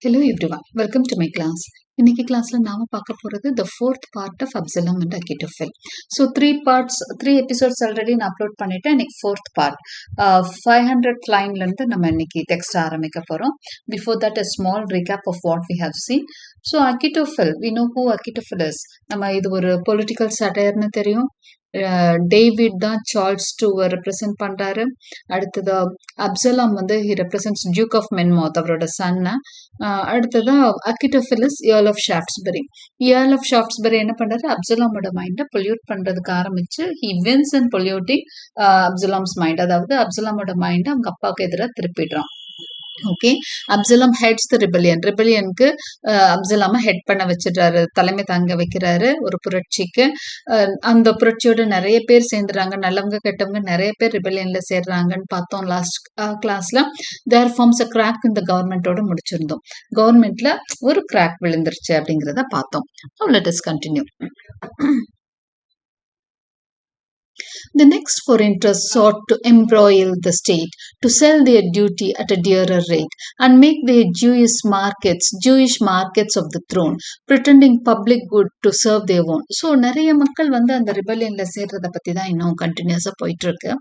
Hello everyone, welcome to my class. இன்னைக்கு கிளாஸ்ல நாம பார்க்க போறது the fourth part of Absalom and Achitophel. So three episodes already நான் அப்லோட் பண்ணிட்டேன். இன்னைக்கு fourth part 500th lineல இருந்து நம்ம இன்னைக்கு டெக்ஸ்ட் ஆரம்பிக்க போறோம். Before that a small recap of what we have seen. So Achitophel, we know who Achitophel is. நம்ம இது ஒரு political satire-னு தெரியும். டேவிட் தான் சார்ல்ஸ் டூவை ரெப்ரசென்ட் பண்றாரு. அடுத்தது அப்சலாம் வந்து he represents duke of Monmouth, அவரோட சன்னை. அடுத்ததா Achitophel is earl of Shaftesbury. Earl of Shaftesbury என்ன பண்றாரு, அப்சலாமோட மைண்டை பொல்யூட் பண்றதுக்கு ஆரம்பிச்சு he wins and polluting Absalom's mind. அதாவது அப்சலாமோட மைண்டை அவங்க அப்பாவுக்கு எதிராக திருப்பிடுறான். ஓகே, அப்சலாம் ஹெட்ஸ் த ரிபெலியனுக்கு அப்சலாம ஹெட் பண்ண வச்சிடுறாரு, தலைமை தாங்க வைக்கிறாரு ஒரு புரட்சிக்கு. அந்த புரட்சியோட நிறைய பேர் சேர்ந்துறாங்க, நல்லவங்க கெட்டவங்க நிறைய பேர் ரிபெலியன்ல சேர்றாங்கன்னு பார்த்தோம் லாஸ்ட் கிளாஸ்ல. தேர் ஃபார்ம்ஸ் அ கிராக் இந்த கவர்மெண்டோட முடிச்சிருந்தோம். கவர்மெண்ட்ல ஒரு கிராக் விழுந்துருச்சு அப்படிங்கிறத பார்த்தோம். Let us continue. The next foreign interests sought to embroil the state, to sell their duty at a dearer rate, and make their Jewish markets of the throne, pretending public good to serve their own. So நிறைய மக்கள் வந்து அந்த ரிபெலியன்ல சேர்றத பத்தி தான் இன்னும் கண்டினியூஸா போயிட்டு இருக்கு.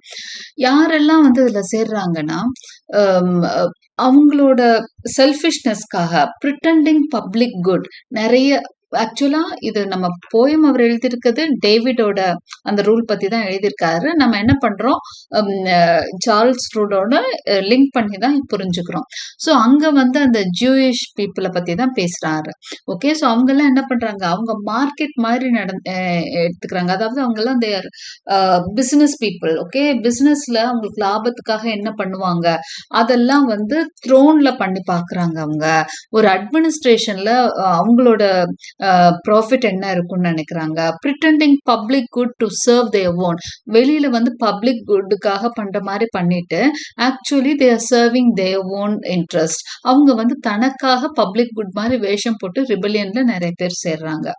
யாரெல்லாம் வந்து இதுல சேர்றாங்கன்னா அவங்களோட செல்ஃபிஷ்னஸ்க்காக பிரிட்டண்டிங் பப்ளிக் குட். நிறைய ஆக்சுவலா இது நம்ம போயம் அவர் எழுதியிருக்கிறது டேவிடோட அந்த ரூல் பத்தி தான் எழுதியிருக்காரு. நம்ம என்ன பண்றோம், சார்ல்ஸ் ரூலோட லிங்க் பண்ணி தான் புரிஞ்சுக்கிறோம். ஸோ அங்க வந்து அந்த ஜூயிஷ் பீப்புளை பத்தி தான் பேசுறாரு. ஓகே, ஸோ அவங்க எல்லாம் என்ன பண்றாங்க, அவங்க மார்க்கெட் மாதிரி எடுத்துக்கிறாங்க. அதாவது அவங்க எல்லாம் தேர் பிசினஸ் பீப்புள். ஓகே, பிசினஸ்ல அவங்களுக்கு லாபத்துக்காக என்ன பண்ணுவாங்க அதெல்லாம் வந்து த்ரோன்ல பண்ணி பாக்குறாங்க. அவங்க ஒரு அட்மினிஸ்ட்ரேஷன்ல அவங்களோட ப்ராஃபிட் என்ன இருக்கும்னு நினைக்கிறாங்க. Pretending public good to serve their own. வெளியில வந்து பப்ளிக் குட்டுக்காக பண்ற மாதிரி பண்ணிட்டு actually they are serving their own interest. அவங்க வந்து தனக்காக பப்ளிக் குட் மாதிரி வேஷம் போட்டு ரிபெலியன்ல நிறைய பேர் சேர்றாங்க.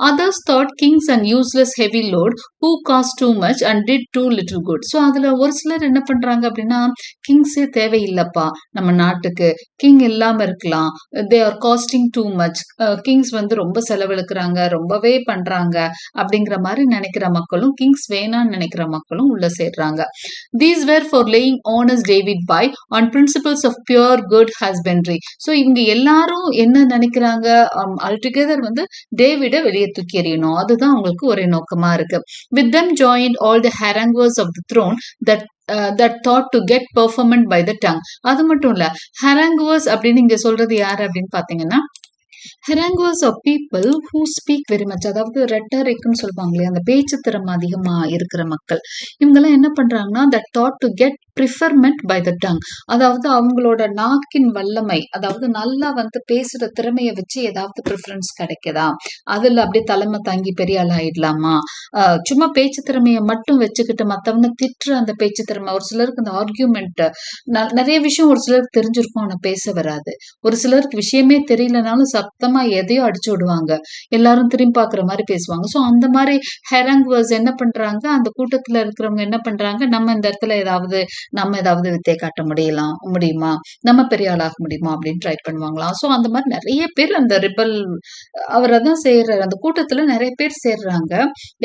Others thought kings and useless heavy load who cost too much and did too little good. So அதுல ஒரு சிலர் என்ன பண்றாங்க அப்படின்னா, கிங்ஸே தேவையில்லைப்பா நம்ம நாட்டுக்கு, கிங் இல்லாம இருக்கலாம், they are costing too much, kings வந்து ரொம்ப செலவழிக்கிறாங்க, ரொம்பவே பண்றாங்க அப்படிங்கிற மாதிரி நினைக்கிற மக்களும், கிங்ஸ் வேணான்னு நினைக்கிற மக்களும் உள்ள சேர்றாங்க. These were for laying honest David by on principles of pure good husbandry. So இவங்க எல்லாரும் என்ன நினைக்கிறாங்க, ஆல்டுகெதர் வந்து டேவிட வெளியே தூக்கி எறியணும், அதுதான் அவங்களுக்கு ஒரே நோக்கமா இருக்கு. With them joined all the haranguers of the throne that thought to get performant by the tongue. அது மட்டும் இல்ல, haranguers அப்படின்னு இங்க சொல்றது யாரு அப்படின்னு பாத்தீங்கன்னா, haranguers are people who speak very much. அதாவது ரெட்டரிக்னு சொல்லுவாங்களே, அந்த பேச்சு திறமை அதிகமா இருக்கிற மக்கள். இவங்கெல்லாம் என்ன பண்றாங்கன்னா, that thought to get preferment by the tongue. அதாவது அவங்களோட நாக்கின் வல்லமை, அதாவது நல்லா வந்து பேசுற திறமையை வச்சு ஏதாவது ப்ரிஃபரன்ஸ் கிடைக்குதா, அதுல அப்படியே தலைமை தாங்கி பெரிய ஆள் ஆயிடலாமா, சும்மா பேச்சு திறமையை மட்டும் வச்சுக்கிட்டு மத்தவங்க திட்டுற அந்த பேச்சு திறமை. ஒரு சிலருக்கு அந்த ஆர்கியூமெண்ட் நிறைய விஷயம் ஒரு சிலருக்கு தெரிஞ்சிருக்கும், ஆனா பேச வராது. ஒரு சிலருக்கு விஷயமே தெரியலனாலும் சத்தமா எதையோ அடிச்சு விடுவாங்க, எல்லாரும் திரும்பி பாக்குற மாதிரி பேசுவாங்க. ஸோ அந்த மாதிரி ஹெராங்குவர்ஸ் என்ன பண்றாங்க, அந்த கூட்டத்துல இருக்கிறவங்க என்ன பண்றாங்க, நம்ம இந்த இடத்துல ஏதாவது வித்தை காட்ட முடியுமா, நம்ம பெரிய ஆளாக முடியுமா அப்படின்னு ட்ரை பண்ணுவாங்களாம். ஸோ அந்த மாதிரி நிறைய பேர் அந்த ரிபல் அவரை தான் சேர்றாரு. அந்த கூட்டத்துல நிறைய பேர் சேர்றாங்க.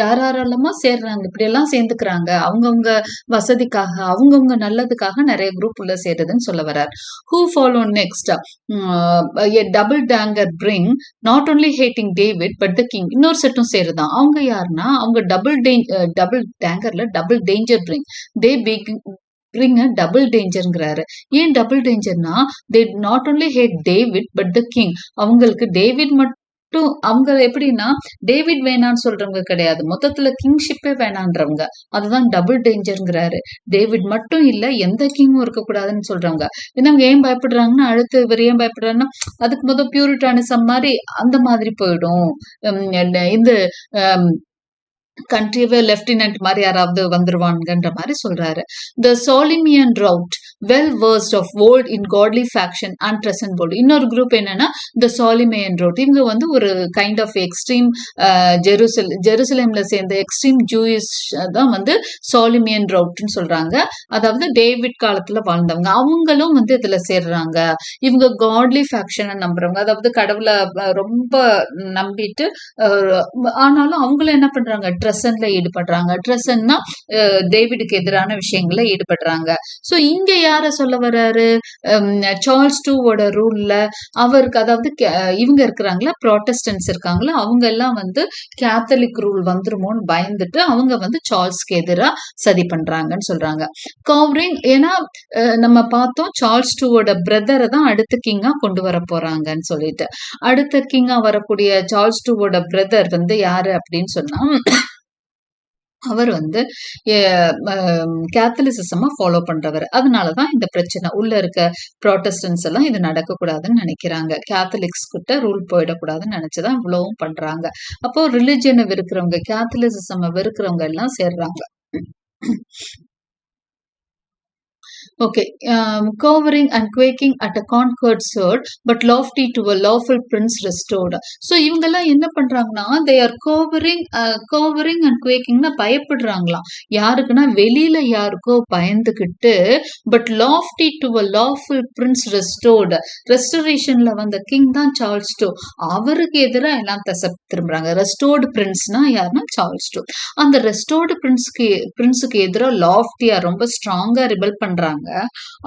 யாரெல்லாமா சேர்றாங்க, இப்படி எல்லாம் சேர்ந்துக்கிறாங்க, அவங்கவுங்க வசதிக்காக அவங்கவுங்க நல்லதுக்காக நிறைய குரூப் உள்ள சேர்றதுன்னு சொல்ல வர்றார். Who follow next? A double danger bring not only hating David but the king. இன்னொரு செட்டும் சேருதான். அவங்க யாருன்னா, அவங்க டபுள் டேங்கர்ல double danger bring. They bring a double dangerங்கிறாரு. ஏன் டபுள் டேஞ்சர்னா, they not only hate David but the king. அவங்களுக்கு David மட்டும், அவங்க எப்படின்னா டேவிட் வேணான்னு சொல்றவங்க கிடையாது, மொத்தத்துல கிங்ஷிப்பே வேணான்றவங்க. அதுதான் டபுள் டேஞ்சர்ங்கிறாரு. டேவிட் மட்டும் இல்ல, எந்த கிங்கும் இருக்கக்கூடாதுன்னு சொல்றவங்க. அவங்க ஏன் பயப்படுறாங்கன்னா, அடுத்து இவர் ஏன் பயப்படுறாருன்னா, அதுக்கு முதல் பியூரிட்டானிசம் மாதிரி அந்த மாதிரி போயிடும், இந்த கண்ட்ரியவே லெப்டினன்ட் மாதிரி யாராவது வந்துருவாங்கன்ற மாதிரி சொல்றாரு. The Solymaean rout well versed of old in godly faction and present bold. இன்னொரு குரூப் என்னன்னா த சாலிமேயன் ரோட். இவங்க வந்து ஒரு கைண்ட் ஆஃப் எக்ஸ்ட்ரீம் ஜெருசலேம்ல சேர்ந்த எக்ஸ்ட்ரீம் ஜூயிஷ் தான் வந்து சாலிமியன் ரவுட்னு சொல்றாங்க. அதாவது டேவிட் காலத்துல வாழ்ந்தவங்க, அவங்களும் வந்து இதுல சேர்றாங்க. இவங்க காட்லி ஃபேக்ஷனை நம்புறவங்க, அதாவது கடவுளை ரொம்ப நம்பிட்டு ஆனாலும் அவங்களும் என்ன பண்றாங்க, ட்ரெசன்ல ஈடுபடுறாங்க. ட்ரெசன்னா டேவிடுக்கு எதிரான விஷயங்கள்ல ஈடுபடுறாங்க. சோ இங்க யார சொல்ல வர்றாரு, சார்ல்ஸ் டூவோட ரூல்ல அவருக்கு, அதாவது இவங்க இருக்கிறாங்களா, ப்ராட்டஸ்டன்ஸ் இருக்காங்களா, அவங்க எல்லாம் வந்து கேத்தலிக் ரூல் வந்துருமோன்னு பயந்துட்டு அவங்க வந்து சார்ல்ஸ்க்கு எதிராக சதி பண்றாங்கன்னு சொல்றாங்க. கவரிங், ஏன்னா நம்ம பார்த்தோம் சார்ல்ஸ் டூவோட பிரதரை தான் அடுத்த கிங்கா கொண்டு வர போறாங்கன்னு சொல்லிட்டு. அடுத்த கிங்கா வரக்கூடிய சார்ல்ஸ் டூவோட பிரதர் வந்து யாரு அப்படின்னு சொன்னா, அவர் வந்து கேத்தலிசிசமா ஃபாலோ பண்றவர். அதனாலதான் இந்த பிரச்சனை. உள்ள இருக்க ப்ராட்டஸ்டன்ஸ் எல்லாம் இது நடக்கக்கூடாதுன்னு நினைக்கிறாங்க. கேத்தலிக்ஸ் கிட்ட ரூல் போயிடக்கூடாதுன்னு நினைச்சுதான் இவ்வளவும் பண்றாங்க. அப்போ ரிலிஜியனை வெறுக்கிறவங்க, கேத்தலிசிசம் வெறுக்கிறவங்க எல்லாம் சேர்றாங்க. Okay, cowering and quaking at a conquered sword, but lofty to a lawful prince restored. So இவங்கெல்லாம் என்ன பண்றாங்கன்னா, they are cowering and quakingனா பயப்படுறாங்களாம். யாருக்குன்னா வெளியில யாருக்கோ பயந்துகிட்டு, but lofty to a lawful prince restored. ரெஸ்டரேஷன்ல வந்த கிங் தான் சார்ல்ஸ் டூ. அவருக்கு எதிராக எல்லாம் திரும்புறாங்க. ரெஸ்டோர்டு பிரின்ஸ்னா யாருன்னா சார்ல்ஸ் டூ. அந்த ரெஸ்டோர்டு பிரின்ஸுக்கு எதிராக லாஃப்டியா ரொம்ப ஸ்ட்ராங்கா ரிபல் பண்றாங்க.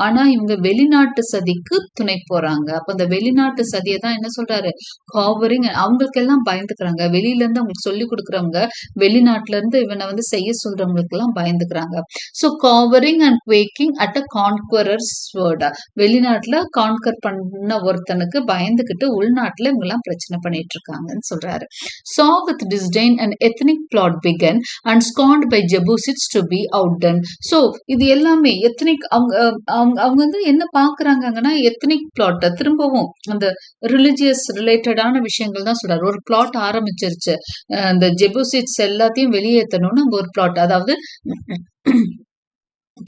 ஆனா இவங்க வெளிநாட்டு சதிக்கு துணை போறாங்க. அப்ப அந்த வெளிநாட்டு சதியை தான் என்ன சொல்றாரு, காவரிங். அவங்களுக்கு எல்லாம் பயந்துக்கிறாங்க. வெளியில இருந்து அவங்களுக்கு சொல்லி கொடுக்குறவங்க, வெளிநாட்டுல இருந்து இவனை வந்து செய்ய சொல்றவங்களுக்கு எல்லாம் பயந்துக்கிறாங்க. So cowering and quaking at a conqueror's word. வெளிநாட்டுல கான்கர் பண்ண ஒருத்தனுக்கு பயந்துகிட்டு உள்நாட்டுல இவங்க எல்லாம் பிரச்சனை பண்ணிட்டு இருக்காங்கன்னு சொல்றாரு. Saw with disdain an ethnic plot began and scorned by Jebusites to be outdone. So இது எல்லாமே எத்தனிக், அவங்க வந்து என்ன பாக்குறாங்கன்னா எத்தனிக் பிளாட், திரும்பவும் அந்த ரிலிஜியஸ் ரிலேட்டடான விஷயங்கள் தான் சொல்றாரு. ஒரு பிளாட் ஆரம்பிச்சிருச்சு, இந்த ஜெபூசிட்ஸ் எல்லாத்தையும் வெளியேற்றணும்னு அங்க ஒரு பிளாட், அதாவது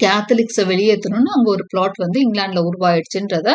கேத்தலிக்ஸை வெளியேற்றணும்னு அங்க ஒரு பிளாட் வந்து இங்கிலாந்துல உருவாயிடுச்சுன்றத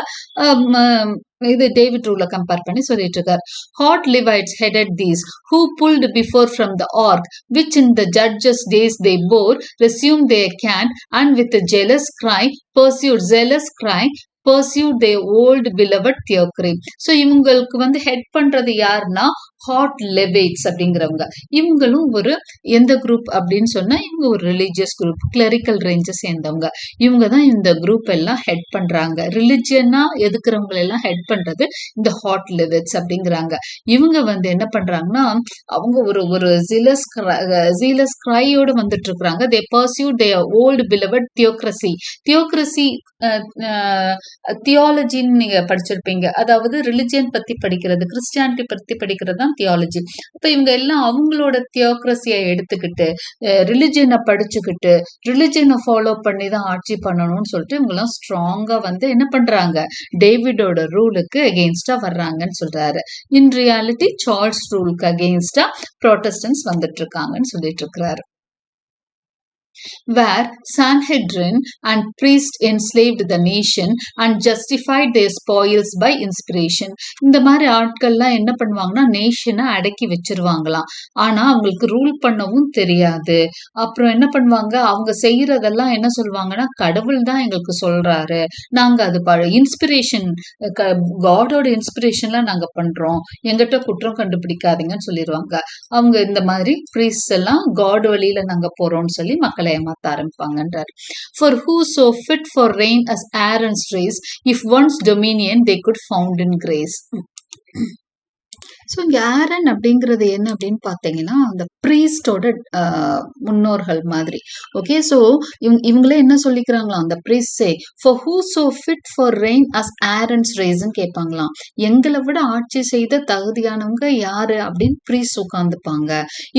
இது டேவிட் ரூல கம்பேர் பண்ணி சொல்லிட்டு இருக்காரு. Hot Levites headed these who pulled before from the ark which in the judges days they bore resumed their cant and with a jealous cry pursued their old beloved theocry. So இவங்களுக்கு வந்து head பண்றது யாருன்னா hot லெவைட்ஸ் அப்படிங்கிறவங்க. இவங்களும் ஒரு எந்த group அப்படின்னு சொன்னா இவங்க ஒரு ரிலீஜியஸ் குரூப், கிளரிக்கல் ரேஞ்சை சேர்ந்தவங்க. இவங்க தான் இந்த குரூப் எல்லாம் ஹெட் பண்றாங்க. ரிலிஜியனா எதுக்குறவங்க எல்லாம் ஹெட் பண்றது இந்த ஹாட் லெவைட்ஸ் அப்படிங்கிறாங்க. இவங்க வந்து என்ன பண்றாங்கன்னா, அவங்க ஒரு ஜீலஸ் கிரையோட வந்துட்டு இருக்கிறாங்க. தே பர்சியூட் தேர் ஓல்டு பிலவட் தியோக்ரசி. தியாலஜின்னு நீங்க படிச்சிருப்பீங்க, அதாவது ரிலிஜியன் பத்தி படிக்கிறது, கிறிஸ்டியானிட்டி பத்தி படிக்கிறது தான் தியாலஜி. அப்ப இவங்க எல்லாம் அவங்களோட தியோக்ரசியை எடுத்துக்கிட்டு ரிலிஜியனை படிச்சுக்கிட்டு ரிலிஜியனை ஃபாலோ பண்ணி தான் ஆட்சி பண்ணணும்னு சொல்லிட்டு இவங்க எல்லாம் ஸ்ட்ராங்கா வந்து என்ன பண்றாங்க, டேவிடோட ரூலுக்கு அகெயின்ஸ்டா வர்றாங்கன்னு சொல்றாரு. இன் ரியாலிட்டி சார்ல்ஸ் ரூலுக்கு அகெயின்ஸ்டா ப்ராட்டஸ்டன்ஸ் வந்துட்டு இருக்காங்கன்னு சொல்லிட்டு இருக்கிறாரு. Where Sanhedrin and priests enslaved the nation and justified their spoils by inspiration. இந்த மாதிரி ஆட்கள்லாம் என்ன பண்ணுவாங்கன்னா நேஷனை அடக்கி வச்சிருவாங்களாம். ஆனா அவங்களுக்கு ரூல் பண்ணவும் தெரியாது. அப்புறம் என்ன பண்ணுவாங்க, அவங்க செய்யறதெல்லாம் என்ன சொல்லுவாங்கன்னா, கடவுள் தான் எங்களுக்கு சொல்றாரு, நாங்க அது இன்ஸ்பிரேஷன், காடோட இன்ஸ்பிரேஷன்ல நாங்க பண்றோம், எங்கிட்ட குற்றம் கண்டுபிடிக்காதீங்கன்னு சொல்லிடுவாங்க. அவங்க இந்த மாதிரி பிரீஸ்ட் எல்லாம் காட் வழியில நாங்க போறோம்னு சொல்லி மக்களை ஏமாத்த ஆரம்பிப்பாங்கன்றார். For who so fit for reign as Aaron's race, if once dominion they could found in grace. So இங்க ஆரன் அப்படிங்கிறது என்ன அப்படின்னு பார்த்தீங்கன்னா, அந்த ப்ரீஸ்டோட முன்னோர்கள் மாதிரி. ஓகே, ஸோ இவங்களே என்ன சொல்லிக்கிறாங்களாம், அந்த priest for who so fit for reign as Aaron's ரேஸ்ன்னு கேட்பாங்களாம். எங்களை விட ஆட்சி செய்த தகுதியானவங்க யாரு அப்படின்னு ப்ரீஸ்ட் உட்காந்துப்பாங்க.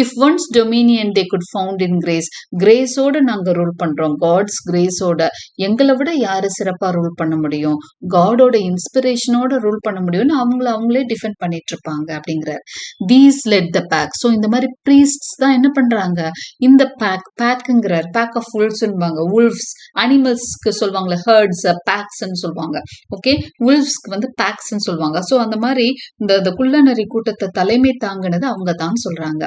If once dominion they could found in grace, கிரேஸோட நாங்க ரூல் பண்றோம், காட்ஸ் கிரேஸோட. எங்களை விட யாரு சிறப்பா ரூல் பண்ண முடியும், காடோட இன்ஸ்பிரேஷனோட ரூல் பண்ண முடியும்னு அவங்களே டிஃபெண்ட் பண்ணிட்டு இருப்பாங்க அப்படிங்கிறார். These led the pack. So இந்த மாதிரி ப்ரீஸ்ட்ஸ் தான் என்ன பண்றாங்க, இந்த பேக்குங்கிறார். Back of வுல்ஃப்ஸ்ன்பாங்க. வுல்ஃப்ஸ் அனிமல்ஸ்க்கு சொல்லுவாங்கல்ல, ஹர்ட்ஸ் பேக்ஸ்ன்னு சொல்லுவாங்க. ஓகே, வுல்ஃப்ஸ்க்கு வந்து பேக்ஸ்ன்னு சொல்லுவாங்க. ஸோ அந்த மாதிரி இந்த குள்ளநரி கூட்டத்தை தலைமை தாங்கினது அவங்க தான் சொல்றாங்க.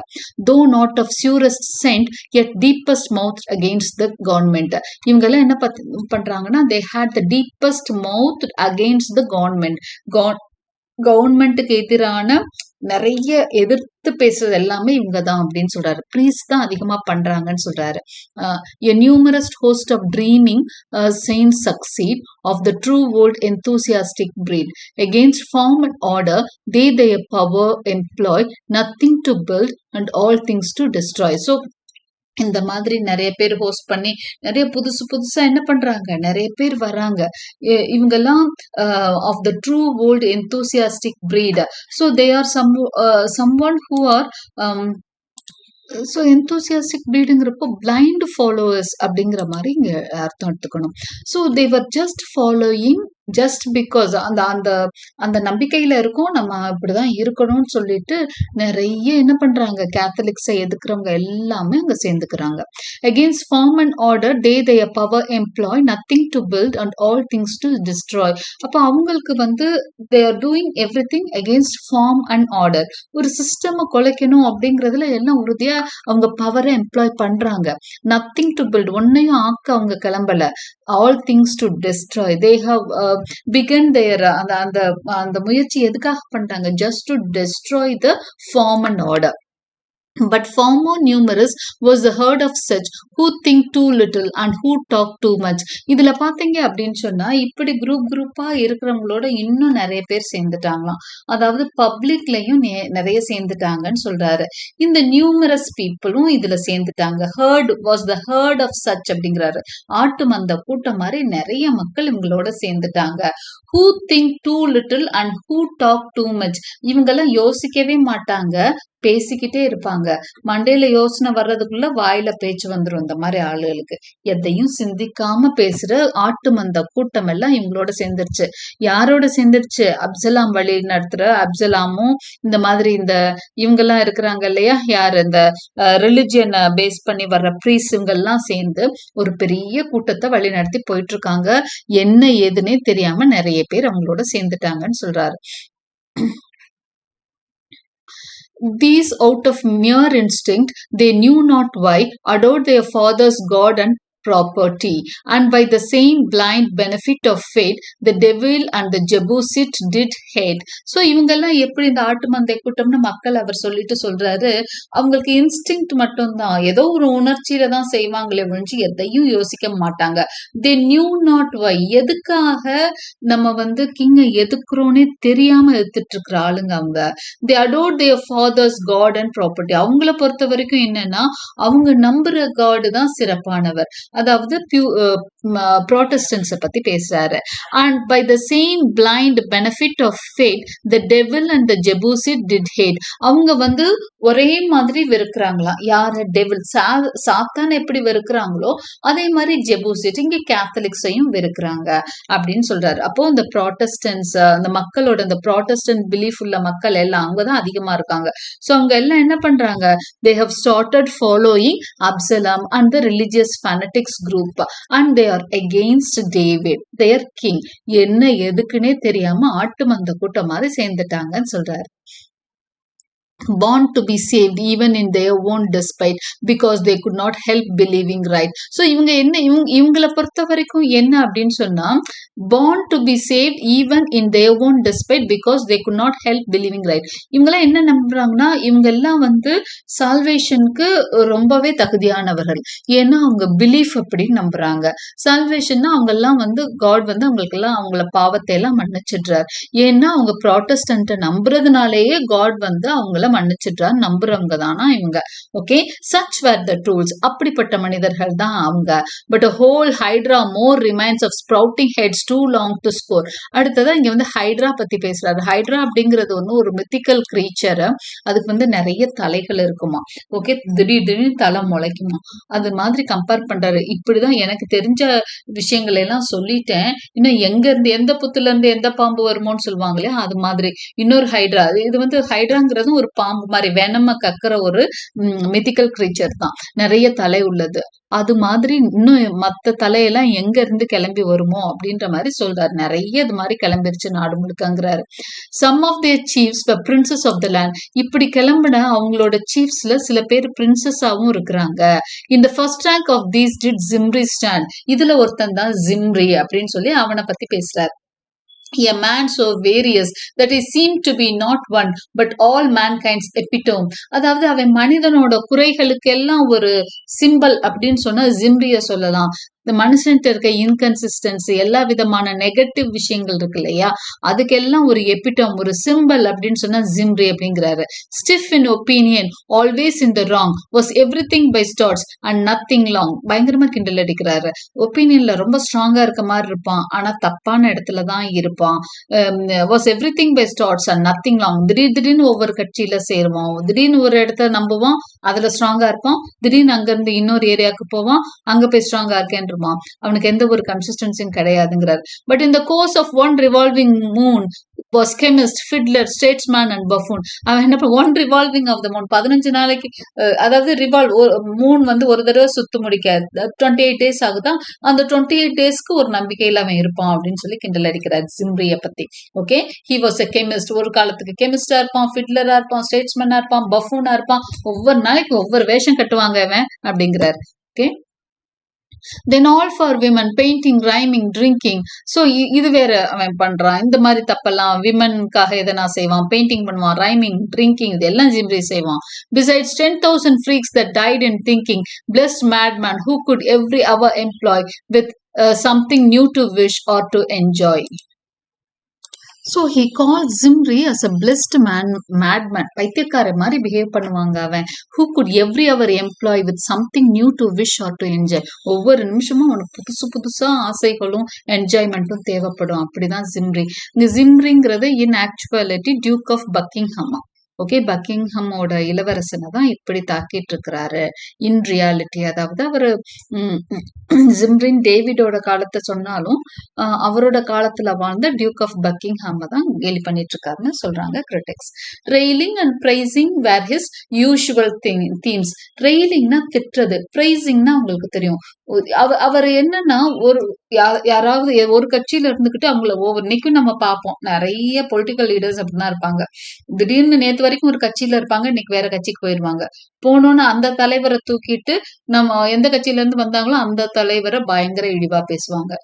Though not of surest sense yet deepest mouth against the government. இவங்க எல்லாம் என்ன பண்றாங்கன்னா, they had the deepest mouth against the government. கவர்மெண்ட்டுக்கு எதிரான நிறைய எதிர்த்து பேசுறது எல்லாமே இவங்க தான் அப்படின்னு சொல்றாரு. ப்ரீஸ்ட் தான் அதிகமா பண்றாங்கன்னு சொல்றாரு. A numerous host of dreaming saints succeed of the true world enthusiastic breed. Against form and order they their power employ, nothing to build and all things to destroy. So இந்த மாதிரி நிறைய பேர் host பண்ணி நிறைய புதுசா என்ன பண்றாங்க, நிறைய பேர் வர்றாங்க. இவங்கெல்லாம் of the true world enthusiastic breed. So they are someone who are so enthusiastic ப்ரீடுங்கிறப்போ பிளைண்ட் ஃபாலோவர்ஸ் அப்படிங்கிற மாதிரி இங்க அர்த்தம் எடுத்துக்கணும். So they're just following just because அந்த அந்த அந்த நம்பிக்கையில இருக்கும், நம்ம இப்படிதான் இருக்கணும்னு சொல்லிட்டு நிறைய என்ன பண்றாங்க, கேத்தலிக்ஸை எதுக்குறவங்க எல்லாமே அங்க சேர்ந்துக்கிறாங்க. Against form and order they their power employ, nothing to build and all things to destroy. அப்போ அவங்களுக்கு வந்து they are doing everything against form and order. ஒரு சிஸ்டமை குலைக்கணும் அப்படிங்கிறதுல எல்லாம் உறுதியா அவங்க பவரை எம்ப்ளாய் பண்றாங்க. நத்திங் டு பில்ட், ஒன்னையும் ஆக்க அவங்க கிளம்பல. All things to destroy. They have begun their அந்த முயற்சி எதுக்காக பண்றாங்க, just to destroy the form and order. But far more numerous was the herd of such who think too little and who talk too much. இதுல பாத்தீங்க அப்படின்னு சொன்னா, இப்படி குரூப்பா இருக்கிறவங்களோட இன்னும் நிறைய பேர் சேர்ந்துட்டாங்களாம். அதாவது பப்ளிக்லயும் நிறைய சேர்ந்துட்டாங்கன்னு சொல்றாரு. இந்த நியூமரஸ் பீப்புளும் இதுல சேர்ந்துட்டாங்க. Herd was the herd of such அப்படிங்கிறாரு. ஆட்டு மந்த கூட்டம் மாதிரி நிறைய மக்கள் இவங்களோட சேர்ந்துட்டாங்க. who think too little and who talk too much. இவங்கெல்லாம் யோசிக்கவே மாட்டாங்க, பேசிக்கிட்டே இருப்பாங்க. மண்டையில யோசனை வர்றதுக்குள்ள வாயில பேச்சு வந்துடும். இந்த மாதிரி ஆளுகளுக்கு எதையும் சிந்திக்காம பேசுற ஆட்டு மந்த கூட்டம் எல்லாம் இவங்களோட சேர்ந்துருச்சு. யாரோட சேர்ந்துருச்சு, அப்சலாம் வழி நடத்துற அப்சலாமும் இந்த மாதிரி இந்த இவங்கெல்லாம் இருக்கிறாங்க இல்லையா, யாரு இந்த ரிலிஜியனை பேஸ் பண்ணி வர்ற ப்ரீஸ் இவங்கெல்லாம் சேர்ந்து ஒரு பெரிய கூட்டத்தை வழி நடத்தி போயிட்டு இருக்காங்க. என்ன ஏதுன்னே தெரியாம நிறைய பேர் அவங்களோட சேர்ந்துட்டாங்கன்னு சொல்றாரு. These, out of mere instinct, they knew not why, adored their father's God and property, and by the same blind benefit of fate, the devil and the Jebusite did hate. So இவங்கெல்லாம் எப்படி இந்த ஆட்டு மந்தை கூட்டம்னு மக்கள் அவர் சொல்லிட்டு சொல்றாரு, அவங்களுக்கு instinct மட்டும்தான், ஏதோ ஒரு உணர்ச்சியில தான் செய்வாங்களே ஒழிஞ்சு எதையும் யோசிக்க மாட்டாங்க. they knew not why, எதுக்காக நம்ம வந்து கிங்கை எதுக்குறோன்னே தெரியாம எதிர்த்துட்டு இருக்கிற ஆளுங்க அவங்க. they adored their father's God and property. அவங்கள பொறுத்த வரைக்கும் என்னன்னா, அவங்க நம்புற காடு தான் சிறப்பானவர். அதாவது ப்ராட்டஸ்டன்ஸை பத்தி பேசுறாரு. And by the same blind benefit of fate the devil and the Jebusite did hate. அவங்க வந்து ஒரே மாதிரி வெறுக்கிறாங்களாம். யாரு, டெவில், சாத்தான் எப்படி வெறுக்கிறாங்களோ அதே மாதிரி ஜெபூசிட் இங்க கேத்தலிக்ஸையும் வெறுக்கிறாங்க அப்படின்னு சொல்றாரு. அப்போ இந்த ப்ராட்டஸ்டன்ஸ், அந்த மக்களோட இந்த ப்ராட்டஸ்டன்ட் பிலீஃப் உள்ள மக்கள் எல்லாம் அங்கதான் அதிகமா இருக்காங்க. ஸோ அவங்க எல்லாம் என்ன பண்றாங்க, they have started following Absalom and the religious fanatics group and they are against David, their king. என்ன எதுக்குன்னே தெரியாம ஆட்டு மந்த கூட்டம் மாதிரி சேர்ந்துட்டாங்கன்னு சொல்றாரு. born to be saved even in their own despite because they could not help believing right. So இவங்க என்ன, இவங்கள பொறுத்த வரைக்கும் என்ன அப்படின்னு சொன்னா, born to be saved even in their own despite because they could not help believing right. இவங்கெல்லாம் என்ன நம்புறாங்கன்னா, இவங்க எல்லாம் வந்து சால்வேஷனுக்கு ரொம்பவே தகுதியானவர்கள். ஏன்னா அவங்க பிலீஃப் அப்படி நம்புறாங்க. சால்வேஷன்னா அவங்க எல்லாம் வந்து காட் வந்து அவங்களுக்கு எல்லாம் அவங்கள பாவத்தை எல்லாம் மன்னிச்சிடுறார். ஏன்னா அவங்க ப்ராட்டஸ்டன்ட்டை நம்புறதுனாலேயே காட் வந்து அவங்கள அதனால மன்னிச்சிடுறார், நம்புறவங்க தானா இவங்க. Okay, such were the tools, அப்படிப்பட்ட மனிதர்கள் தான் அவங்க. But whole Hydra more remains of sprouting heads too long to score. அடுத்ததா இங்க வந்து ஹைட்ரா பத்தி பேசுறாரு. ஹைட்ரா அப்படிங்கிறது வந்து ஒரு மித்திக்கல் கிரீச்சர். அதுக்கு வந்து நிறைய தலைகள் இருக்குமா. ஓகே, திடீர்னு தலை முளைக்குமா. அது மாதிரி கம்பேர் பண்றாரு. இப்படிதான் எனக்கு தெரிஞ்ச விஷயங்கள் எல்லாம் சொல்லிட்டேன். இன்னும் எங்க இருந்து எந்த புத்துல இருந்து எந்த பாம்பு வருமோன்னு சொல்லுவாங்க இல்லையா, அது மாதிரி இன்னொரு ஹைட்ரா. இது வந்து ஹைட்ராங்கிறது ஒரு பாம்பு மாதிரி வெனம கக்குற ஒரு மித்திக்கல் கிரீச்சர் தான், நிறைய தலை உள்ளது. அது மாதிரி இன்னும் மத்த தலையெல்லாம் எங்க இருந்து கிளம்பி வருமோ அப்படின்ற மாதிரி சொல்றாரு. நிறைய இது மாதிரி கிளம்பிருச்சு நாடு முழுக்கங்கிறாரு. Some of their chiefs princes of the land. இப்படி கிளம்பின அவங்களோட சீஃப்ஸ்ல சில பேர் பிரின்சஸாவும் இருக்கிறாங்க. இந்த first rank of these did Zimri stand. இதுல ஒருத்தன் தான் ஜிம்ரி அப்படின்னு சொல்லி அவனை பத்தி பேசுறாரு. A man so various that he seemed to be not one but all mankind's epitome. அதாவது அவன் மனிதனோட குறைகளுக்கு எல்லாம் ஒரு சிம்பல் அப்படின்னு சொன்னா ஜிம்ரிய சொல்லலாம். இந்த மனுஷன்ட்டு இருக்க இன்கன்சிஸ்டன்சி, எல்லா விதமான நெகட்டிவ் விஷயங்கள் இருக்கு இல்லையா, அதுக்கெல்லாம் ஒரு எபிட்டோம், ஒரு சிம்பல் அப்படின்னு சொன்னா ஜிம்ரி அப்படிங்கிறாரு. Stiff in opinion, always in the wrong, was everything by starts and nothing long. பயங்கரமா கிண்டல் அடிக்கிறாரு. ஒப்பீனியன்ல ரொம்ப ஸ்ட்ராங்கா இருக்க மாதிரி இருப்பான், ஆனா தப்பான இடத்துல தான் இருப்பான். Was everything by starts and nothing long. திடீர்னு ஒவ்வொரு கட்சியில சேருவான், திடீர்னு ஒரு இடத்த நம்புவான், அதுல ஸ்ட்ராங்கா இருப்பான், திடீர்னு அங்க இருந்து இன்னொரு ஏரியாவுக்கு போவான், அங்க போய் ஸ்ட்ராங்கா இருக்கேன். அவனுக்கு எந்த ஒரு கன்சிஸ்டன்சியும் கிடையாதுங்கிறார். பட் இந்த course of one revolving moon was chemist, fiddler, statesman and buffoon. அவன் என்ன one revolving of the moon, 15 நாளைக்கு அதாவது மூன் வந்து ஒரு தடவை சுத்து முடிக்க 28 days ஆகுதான். அந்த 28 daysக்கு ஒரு நம்பிக்கையில் அவன் இருப்பான் அப்படின்னு சொல்லி கிண்டல் அடிக்கிறார் ஜிம்ரிய பத்தி. Okay, he was a chemist. ஒரு காலத்துக்கு கெமிஸ்டா இருப்பான், ஃபிட்லரா இருப்பான், ஸ்டேட்ஸ்மேனா இருப்பான், பஃபூனா இருப்பான். ஒவ்வொரு நாளைக்கு ஒவ்வொரு வேஷம் கட்டுவாங்க அவன் அப்படிங்கிறார். Okay, then all for women, painting, rhyming, drinking. So இது வேற அவன் பண்றான். இந்த மாதிரி தப்பெல்லாம் விமனுக்காக எதனா செய்வான், பெயிண்டிங் பண்ணுவான், ரைமிங், ட்ரிங்கிங், இதெல்லாம் ஜிம்ரி செய்வான். Besides 10,000 freaks that died in thinking, blessed madman who could every hour employ with something new to wish or to enjoy. So he called Zimri as a blessed madman. பைத்தியக்கார மாதிரி behave பண்ணுவாங்க அவன். Who could every hour employ with something new to wish or to enjoy. ஒவ்வொரு நிமிஷமும் அவனுக்கு புதுசா ஆசைகளும் என்ஜாய்மெண்ட்டும் தேவைப்படும். அப்படிதான் ஜிம்ரி. இந்த ஜிம்ரிங்கிறது இன் actuality Duke of Buckingham. Okay, பக்கிங்ஹாமோட இளவரசனை தான் இப்படி தாக்கிட்டு இருக்கிறாரு இன் ரியாலிட்டி. அதாவது அவரு ஜிம்ரின் டேவிடோட காலத்தை சொன்னாலும் அவரோட காலத்துல வாழ்ந்த டியூக் ஆஃப் பக்கிங்ஹாம் தான் கேலி பண்ணிட்டு இருக்காருன்னு சொல்றாங்க critics. Railing and praising were his usual themes. ரெய்லிங்னா திட்டுறது, பிரைசிங்னா உங்களுக்கு தெரியும். அவர் என்னன்னா யாராவது ஒரு கட்சியில இருந்துகிட்டு அவங்கள ஒவ்வொரு இன்னைக்கும் நம்ம பார்ப்போம், நிறைய பொலிட்டிக்கல் லீடர்ஸ் அப்படிதான் இருப்பாங்க. திடீர்னு நேத்து வரைக்கும் ஒரு கட்சியில இருப்பாங்க, இன்னைக்கு வேற கட்சிக்கு போயிருவாங்க. போனோன்னு அந்த தலைவரை தூக்கிட்டு நம்ம எந்த கட்சியில இருந்து வந்தாங்களோ அந்த தலைவரை பயங்கர இழிவா பேசுவாங்க.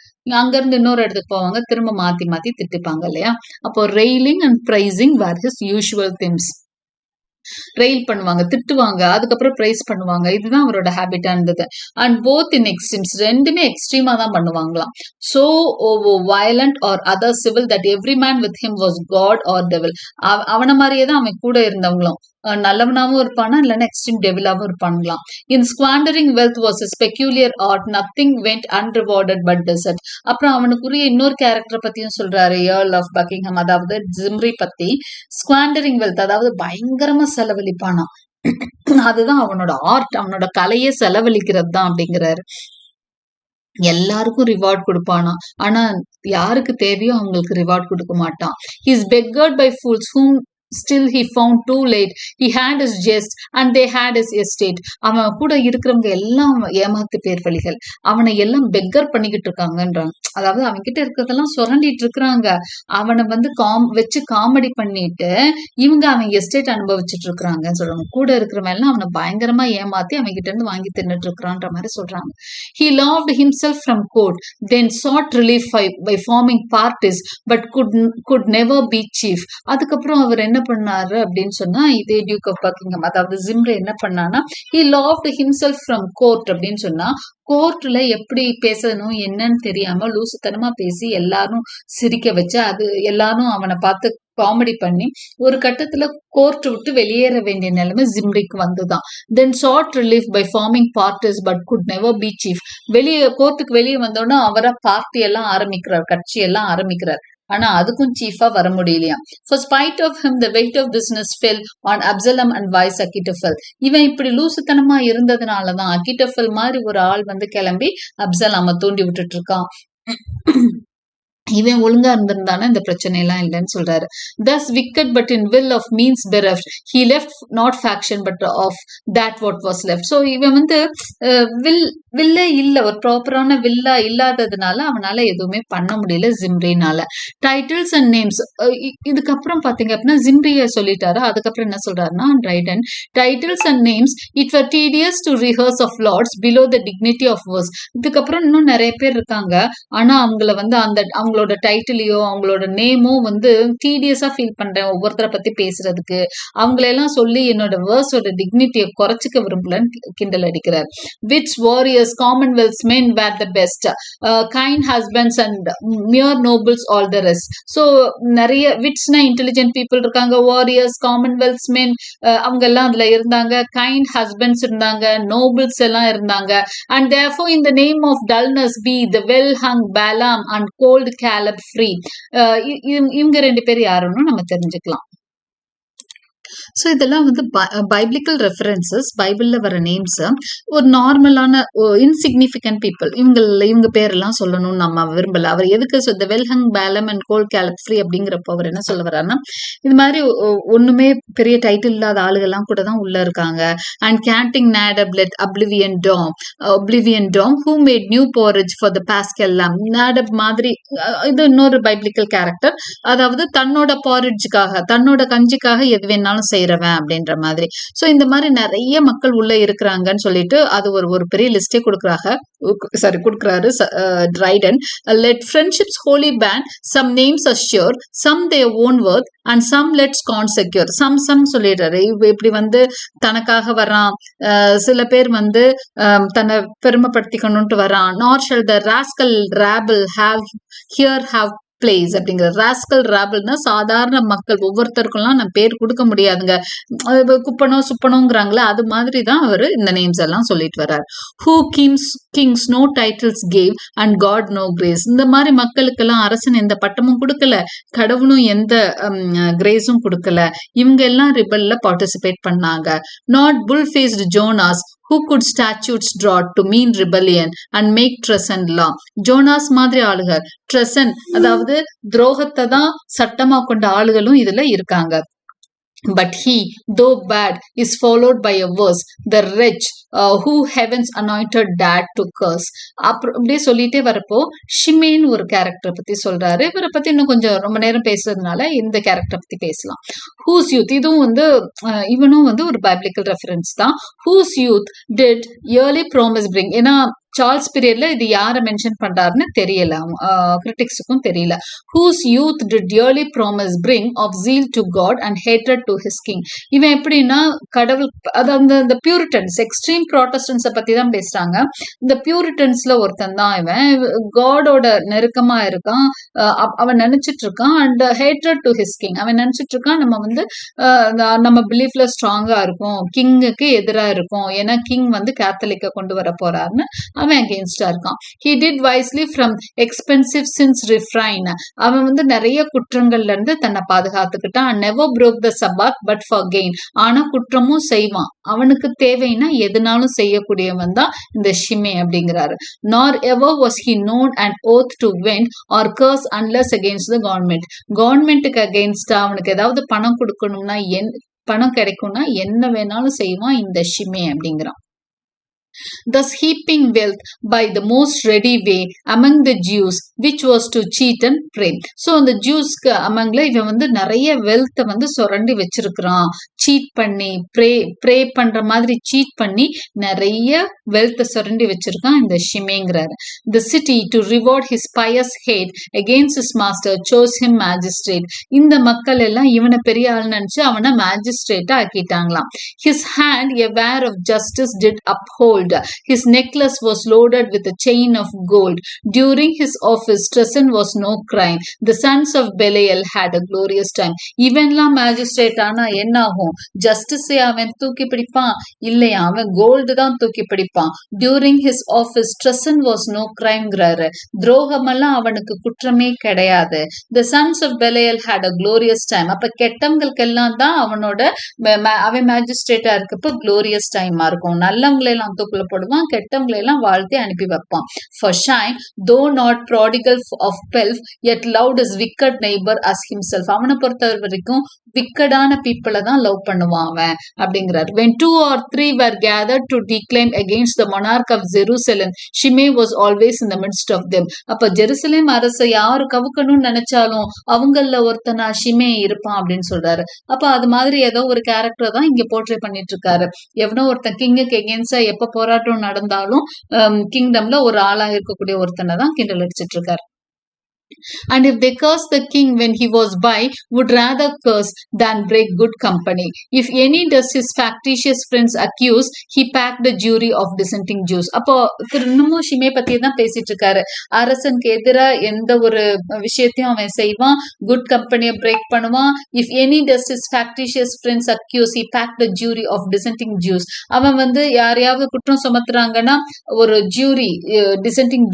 அங்க இருந்து இன்னொரு இடத்துக்கு போவாங்க, திரும்ப மாத்தி மாத்தி திட்டுப்பாங்க இல்லையா. அப்போ railing and praising were his usual things. Rail பண்ணுவாங்க, திட்டுவாங்க, அதுக்கப்புறம் பிரைஸ் பண்ணுவாங்க. இதுதான் அவரோட ஹேபிட்டா இருந்தது. அண்ட் போத் இன் எக்ஸ்ட்ரீம்ஸ், ரெண்டுமே எக்ஸ்ட்ரீமா தான் பண்ணுவாங்களாம். So violent or other civil that every man with him was God or devil. அவன மாதிரியே தான் அவன் கூட இருந்தவங்களும் நல்லவனாவும் இருப்பானா, இல்லைன்னா எக்ஸ்ட்ரீம் டெவிலாவும் இருப்பாங்களாம். In squandering wealth was a peculiar art, nothing went unrewarded but desert. அப்புறம் அவனுக்குரிய இன்னொரு கேரக்டர் பத்தியும் சொல்றாரு ஏர்ல் ஆஃப் பக்கிங்ஹாம், அதாவது ஜிம்ரி பத்தி. ஸ்குவாண்டரிங் வெல்த், அதாவது பயங்கரமா செலவழிப்பானா, அதுதான் அவனோட ஆர்ட், அவனோட கலையே செலவழிக்கிறது தான் அப்படிங்கிறாரு. எல்லாருக்கும் ரிவார்ட் கொடுப்பானா, ஆனா யாருக்கு தேவையோ அவங்களுக்கு ரிவார்ட் கொடுக்க மாட்டான். He is beggared by fools whom still he found too late. He had his jest and they had his estate. அவன் கூட இருக்கிறவங்க எல்லாம் ஏமாத்து பேர் வழிகள், அவனை எல்லாம் பெக்கர் பண்ணிக்கிட்டு இருக்காங்கன்றாங்க. அதாவது அவன் கிட்ட இருக்கிறதெல்லாம் சுரண்டிட்டு இருக்கிறாங்க. அவனை வந்து வச்சு காமெடி பண்ணிட்டு இவங்க அவன் எஸ்டேட் அனுபவிச்சுட்டு இருக்கிறாங்கன்னு சொல்றாங்க. கூட இருக்கிறவன் எல்லாம் அவனை பயங்கரமா ஏமாத்தி அவன் கிட்ட இருந்து வாங்கி தின்னுட்டு இருக்கிறான்ற மாதிரி சொல்றாங்க. He loved himself from court, then sought relief by forming parties but could never be chief. அதுக்கப்புறம் அவர் என்ன பண்ணாரு அப்படின்னு சொன்னா, இதே டியூக் ஆஃப் பக்கிங்ஹாம், அதாவது ஜிம்ரி என்ன பண்ணானா, he loved himself from court அப்படின்னு சொன்னா, கோர்ட்ல எப்படி பேசணும் என்னன்னு தெரியாம லூசுத்தனமா பேசி எல்லாரும் சிரிக்க வச்சு, அது எல்லாரும் அவனை பார்த்து காமெடி பண்ணி ஒரு கட்டத்துல கோர்ட் விட்டு வெளியேற வேண்டிய நிலைமை ஜிம்ரிக்கு வந்துதான். தென் sought relief by forming parties but could never be chief. கோர்ட்டுக்கு வெளியே வந்தோன்னா அவரை பார்ட்டி எல்லாம் ஆரம்பிக்கிறார், கட்சி எல்லாம் ஆரம்பிக்கிறார். ஆனா அதுக்கும் சீஃபா வர முடியலையா. For spite of him, the weight of business fell on Absalom and vice Achitophel. இவன் இப்படி லூசுத்தனமா இருந்ததுனாலதான் அகிட்டோஃபெல் மாதிரி ஒரு ஆள் வந்து கிளம்பி அப்சலாம தூண்டி விட்டுட்டு இருக்கான். இவன் ஒழுங்கா இருந்திருந்தானே இந்த பிரச்சனை எல்லாம் இல்லைன்னு சொல்றாரு. Thus wicked but in will of means bereft, he left not faction but of that what was left. So இவன் வந்து வில்லே இல்ல, ஒரு ப்ராப்பரான வில்லா இல்லாததுனால அவனால எதுவுமே பண்ண முடியல ஜிம்ரினால. டைட்டில்ஸ் அண்ட் நேம்ஸ், இதுக்கப்புறம் பாத்தீங்க அப்படின்னா ஜிம்ரிய சொல்லிட்டாரு. அதுக்கப்புறம் என்ன சொல்றாருன்னா Dryden titles and names it were tedious to rehearse of lords below the dignity of verse. இதுக்கப்புறம் இன்னும் நிறைய பேர் இருக்காங்க, ஆனா அவங்கள வந்து அவங்களோட டைட்டிலையோ அவங்களோட நேமோ வந்து டீடியஸா ஃபீல் பண்றேன் ஒவ்வொருத்தரை பத்தி பேசுறதுக்கு. அவங்களெல்லாம் சொல்லி என்னோட வேர்ஸோட டிக்னிட்டியை குறைச்சிக்க விரும்பலன்னு கிண்டல் அடிக்கிறார். Which warriors Commonwealth men were the best, kind husbands and mere nobles all the rest. So நிறைய விட்ஸ்னா இன்டெலிஜென்ட் பீப்புள் இருக்காங்க, வாரியர்ஸ் காமன்வெல்த் men அவங்க எல்லாம் அதுல இருந்தாங்க, கைண்ட் ஹஸ்பண்ட்ஸ் இருந்தாங்க, நோபிள்ஸ் எல்லாம் இருந்தாங்க. And therefore in the name of dullness be the well hung Balaam and cold Caleb free. இவங்க ரெண்டு பேர் யாருன்னு நம்ம தெரிஞ்சுக்கலாம். ஸோ இதெல்லாம் வந்து பைபிளிக்கல் ரெஃபரன்சஸ், பைபிள்ல வர நேம்ஸ். ஒரு நார்மலான இன்சிக்னிஃபிகன்ட் பீப்புள் இவங்க பேரெல்லாம் சொல்லணும்னு நம்ம விரும்பல. அவர் எதுக்கு த வெல்ஹங் பேலம் அண்ட் கோல் கேலப் ஃப்ரீ அப்படிங்கிறப்போ அவர் என்ன சொல்ல வர்றாருன்னா இது மாதிரி ஒண்ணுமே பெரிய டைட்டில் இல்லாத ஆளுகள்லாம் கூட தான் உள்ள இருக்காங்க. And canting Nadab let oblivion damn who made new porridge for the paschal lamb. Nadab மாதிரி இது இன்னொரு பைபிளிக்கல் கேரக்டர், அதாவது தன்னோட பாரேஜுக்காக தன்னோட கஞ்சிக்காக எது வேணாலும் செய்யறவன் அப்படின்ற மாதிரி. சோ இந்த மாதிரி நிறைய மக்கள் உள்ள இருக்கிறாங்கன்னு சொல்லிட்டு அது ஒரு பெரிய லிஸ்டே கொடுக்குறாரு Dryden. Let friendship's holy band some names assure some their own worth and some let's con secure. Some சொல்லிடுறாரு. இப்படி வந்து தனக்காக வரான், சில பேர் வந்து தன்னை பெருமைப்படுத்திக்கணும்ட்டு வரான். Not shall the rascal ராபிள் have place அப்படிங்கிற. ராஸ்கல் ராபிள்னா சாதாரண மக்கள், ஒவ்வொருத்தருக்கும்லாம் நம்ம பேர் கொடுக்க முடியாதுங்க, குப்பனோ சுப்பனோங்கிறாங்களே, அது மாதிரி தான் அவர் இந்த நேம்ஸ் எல்லாம் சொல்லிட்டு வர்றார். Who kings no titles gave and God no grace. இந்த மாதிரி மக்களுக்கெல்லாம் அரசன் எந்த பட்டமும் கொடுக்கல, கடவுளும் எந்த கிரேஸும் கொடுக்கல. இவங்க எல்லாம் ரிபல்ல பார்ட்டிசிபேட் பண்ணாங்க. Not bull faced Jonas who could statutes draw to mean rebellion and make treason law. Jonas மாதிரி ஆளுகள், ட்ரெசன் அதாவது துரோகத்தை தான் சட்டமா கொண்ட ஆளுகளும் இதுல இருக்காங்க. But he, though bad, is followed by a verse, the wretch who heaven's anointed dared to curse. அப்படியே சொல்லிட்டே வரப்போ ஷிமேன் ஒரு கேரக்டரை பத்தி சொல்றாரு. இவரை பத்தி இன்னும் கொஞ்சம் ரொம்ப நேரம் பேசுறதுனால இந்த கேரக்டரை பத்தி பேசலாம். ஹூஸ் யூத், இதுவும் வந்து இவனும் வந்து ஒரு பைபிளிக்கல் ரெஃபரன்ஸ் தான். Whose youth did early promise bring. ஏன்னா சார்ல்ஸ் பீரியட்ல இது யாரை மென்ஷன் பண்றாருன்னு தெரியல, கிரிட்டிக்ஸுக்கும் தெரியல. Whose youth did early promise bring of zeal to God and hatred to his king. இவன் எப்படின்னா கடவுள், அதாவது இந்த பியூரிட்டன்ஸ், எக்ஸ்ட்ரீம் ப்ராட்டஸ்டன்ஸை பத்தி தான் பேசுறாங்க. இந்த பியூரிட்டன்ஸ்ல ஒருத்தன் தான் இவன். காடோட நெருக்கமா இருக்கான், அவன் நினைச்சிட்டு இருக்கான். And hatred to his king, அவன் நினைச்சிட்டு இருக்கான் நம்ம வந்து நம்ம பிலீஃப்ல ஸ்ட்ராங்கா இருக்கும், கிங்குக்கு எதிராக இருக்கும், ஏன்னா கிங் வந்து கேத்தலிக்க கொண்டு வர போறாருன்னு அவன் அகேன்ஸ்டா இருக்கான். He did wisely from expensive sins refrain. அவன் வந்து நிறைய குற்றங்கள்ல இருந்து தன்னை பாதுகாத்துக்கிட்டான். never broke the Sabbath but for gain. ஆனா குற்றமும் செய்வான், அவனுக்கு தேவைன்னா எதுனாலும் செய்யக்கூடியவன் தான் இந்த ஷிமே அப்படிங்கிறாரு. nor ever was he known an oath to vend or curse unless against the government. கவர்மெண்ட்டுக்கு அகேன்ஸ்டா அவனுக்கு ஏதாவது பணம் கொடுக்கணும்னா பணம் கிடைக்கும்னா என்ன வேணாலும் செய்வான் இந்த ஷிமே அப்படிங்கிறான். Thus heaping wealth by the most ready way among the Jews, which was to cheat and pray. So அந்த ஜூஸ்க்கு அமங்ல இவன் வந்து நிறைய வெல்த்தை வந்து சுரண்டி வச்சிருக்கிறான். சீட் பண்ணி ப்ரே பண்ற மாதிரி சீட் பண்ணி நிறைய வெல்த்தை சுரண்டி வச்சிருக்கான் இந்த ஷிமேங்கிறாரு. The city to reward his pious hate against his master chose him magistrate. இந்த மக்கள் எல்லாம் இவனை பெரிய ஆள் நினைச்சு அவனை மேஜிஸ்ட்ரேட்டா ஆக்கிட்டாங்களாம். His hand a ware of justice did uphold. gold. His necklace was loaded with a chain of gold. During his office, treason was no crime. The sons of Belial had a glorious time. இவன்லாம் magistrate ஆனா என்ன ஆகும்? ஜஸ்டிஸை அவன் தூக்கி பிடிப்பான் இல்லையா? அவன் gold தான் தூக்கி பிடிப்பான். During his office treason was no கிரைம்ங்கிறாரு. துரோகமெல்லாம் அவனுக்கு குற்றமே கிடையாது. The sons of Belial had a glorious time. அப்ப கெட்டவங்களுக்கெல்லாம் தான் அவனோட அவன் மேஜிஸ்ட்ரேட்டா இருக்கப்ப glorious டைமா இருக்கும். நல்லவங்களை எல்லாம் தூக்குல போடுவான், கெட்டவங்களை எல்லாம் வாழ்த்தி அனுப்பி வைப்பான். For shine, though not prodigal of pelf, yet loved his wicked neighbor as himself. அவனை பொறுத்த வரைக்கும் விக்கடான பீப்புளை தான் லவ் பண்ணுவான் அவன் அப்படிங்கிறார். When 2 or 3 were gathered to declaim against the monarch of Jerusalem, Shimei was always in the midst of them. அப்ப Jerusalem அரசை யாரு கவுக்கணும்னு நினைச்சாலும் அவங்கள ஒருத்தனா ஷிமே இருப்பான் அப்படின்னு சொல்றாரு. அப்ப அது மாதிரி ஏதோ ஒரு கேரக்டர் தான் இங்க போர்ட்ரே பண்ணிட்டு இருக்காரு. எவனோ ஒருத்தன் கிங்குக்கு எகென்ஸ்டா எப்ப போராட்டம் நடந்தாலும் கிங்டம்ல ஒரு ஆளா இருக்கக்கூடிய ஒருத்தனை தான் கிண்டல் அடிச்சிட்டு இருக்காரு. And if they cursed the king when he was by, would rather curse than break good company. If any does his factitious friends accuse, he packed a jury of dissenting Jews. அப்போ இன்னமும் ஷிமே பத்தி தான் பேசிட்டு இருக்காரு. அரசனுக்கு எதிரா எந்த ஒரு விஷயத்தையும் அவன் செய்வான், குட் கம்பெனியை பிரேக் பண்ணுவான். If any does his factitious friends accuse, he packed a jury of dissenting Jews. அவன் வந்து யாரையாவது குற்றம் சுமத்துறாங்கன்னா ஒரு ஜூரி டிசென்டிங்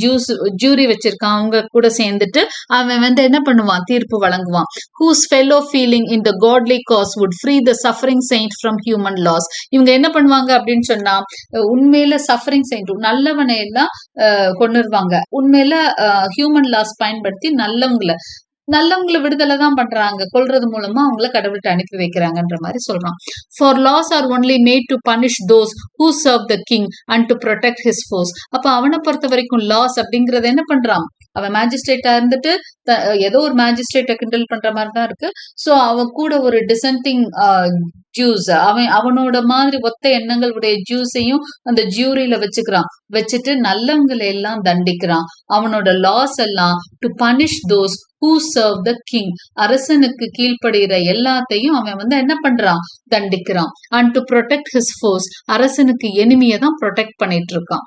ஜூரி வச்சிருக்கான், அவங்க கூட சேர்ந்துட்டு அவன் வந்து என்ன பண்ணுவான், தீர்ப்பு வழங்குவான். whose fellow feeling in the godly cause would free the suffering saint from human loss. இவங்க என்ன பண்ணுவாங்க அப்படின்னு சொன்னா, உண்மையில சஃபரிங் செயின்ட் நல்லவனை எல்லாம் கொண்டுருவாங்க, உண்மையில ஹியூமன் லாஸ் பயன்படுத்தி நல்லவங்களை விடுதலை தான் பண்றாங்க, கொல்றது மூலமா அவங்கள கடவுள்கிட்ட அனுப்பி வைக்கிறாங்கன்ற மாதிரி சொல்றான். For laws are only made to punish those who serve the king and to protect his foes. அப்ப அவனை பொறுத்த வரைக்கும் லாஸ் அப்படிங்கறத என்ன பண்றான், அவன் மேஜிஸ்ட்ரேட்டா இருந்துட்டு ஏதோ ஒரு மேஜிஸ்ட்ரேட்டை கிண்டல் பண்ற மாதிரி தான் இருக்கு. சோ அவன் கூட ஒரு டிசென்டிங் ஜூஸ், அவனோட மாதிரி ஒத்த எண்ணங்களுடைய ஜூஸையும் அந்த ஜூரியில வச்சுட்டு நல்லவங்களை எல்லாம் தண்டிக்கிறான். அவனோட லாஸ் எல்லாம் to punish those who serve the king. அரசனுக்கு கீழ்ப்படுகிற எல்லாத்தையும் அவன் வந்து என்ன பண்றான், தண்டிக்கிறான். and to protect his foes, அரசனுக்கு எனிமியை தான் ப்ரொடெக்ட் பண்ணிட்டு இருக்கான்.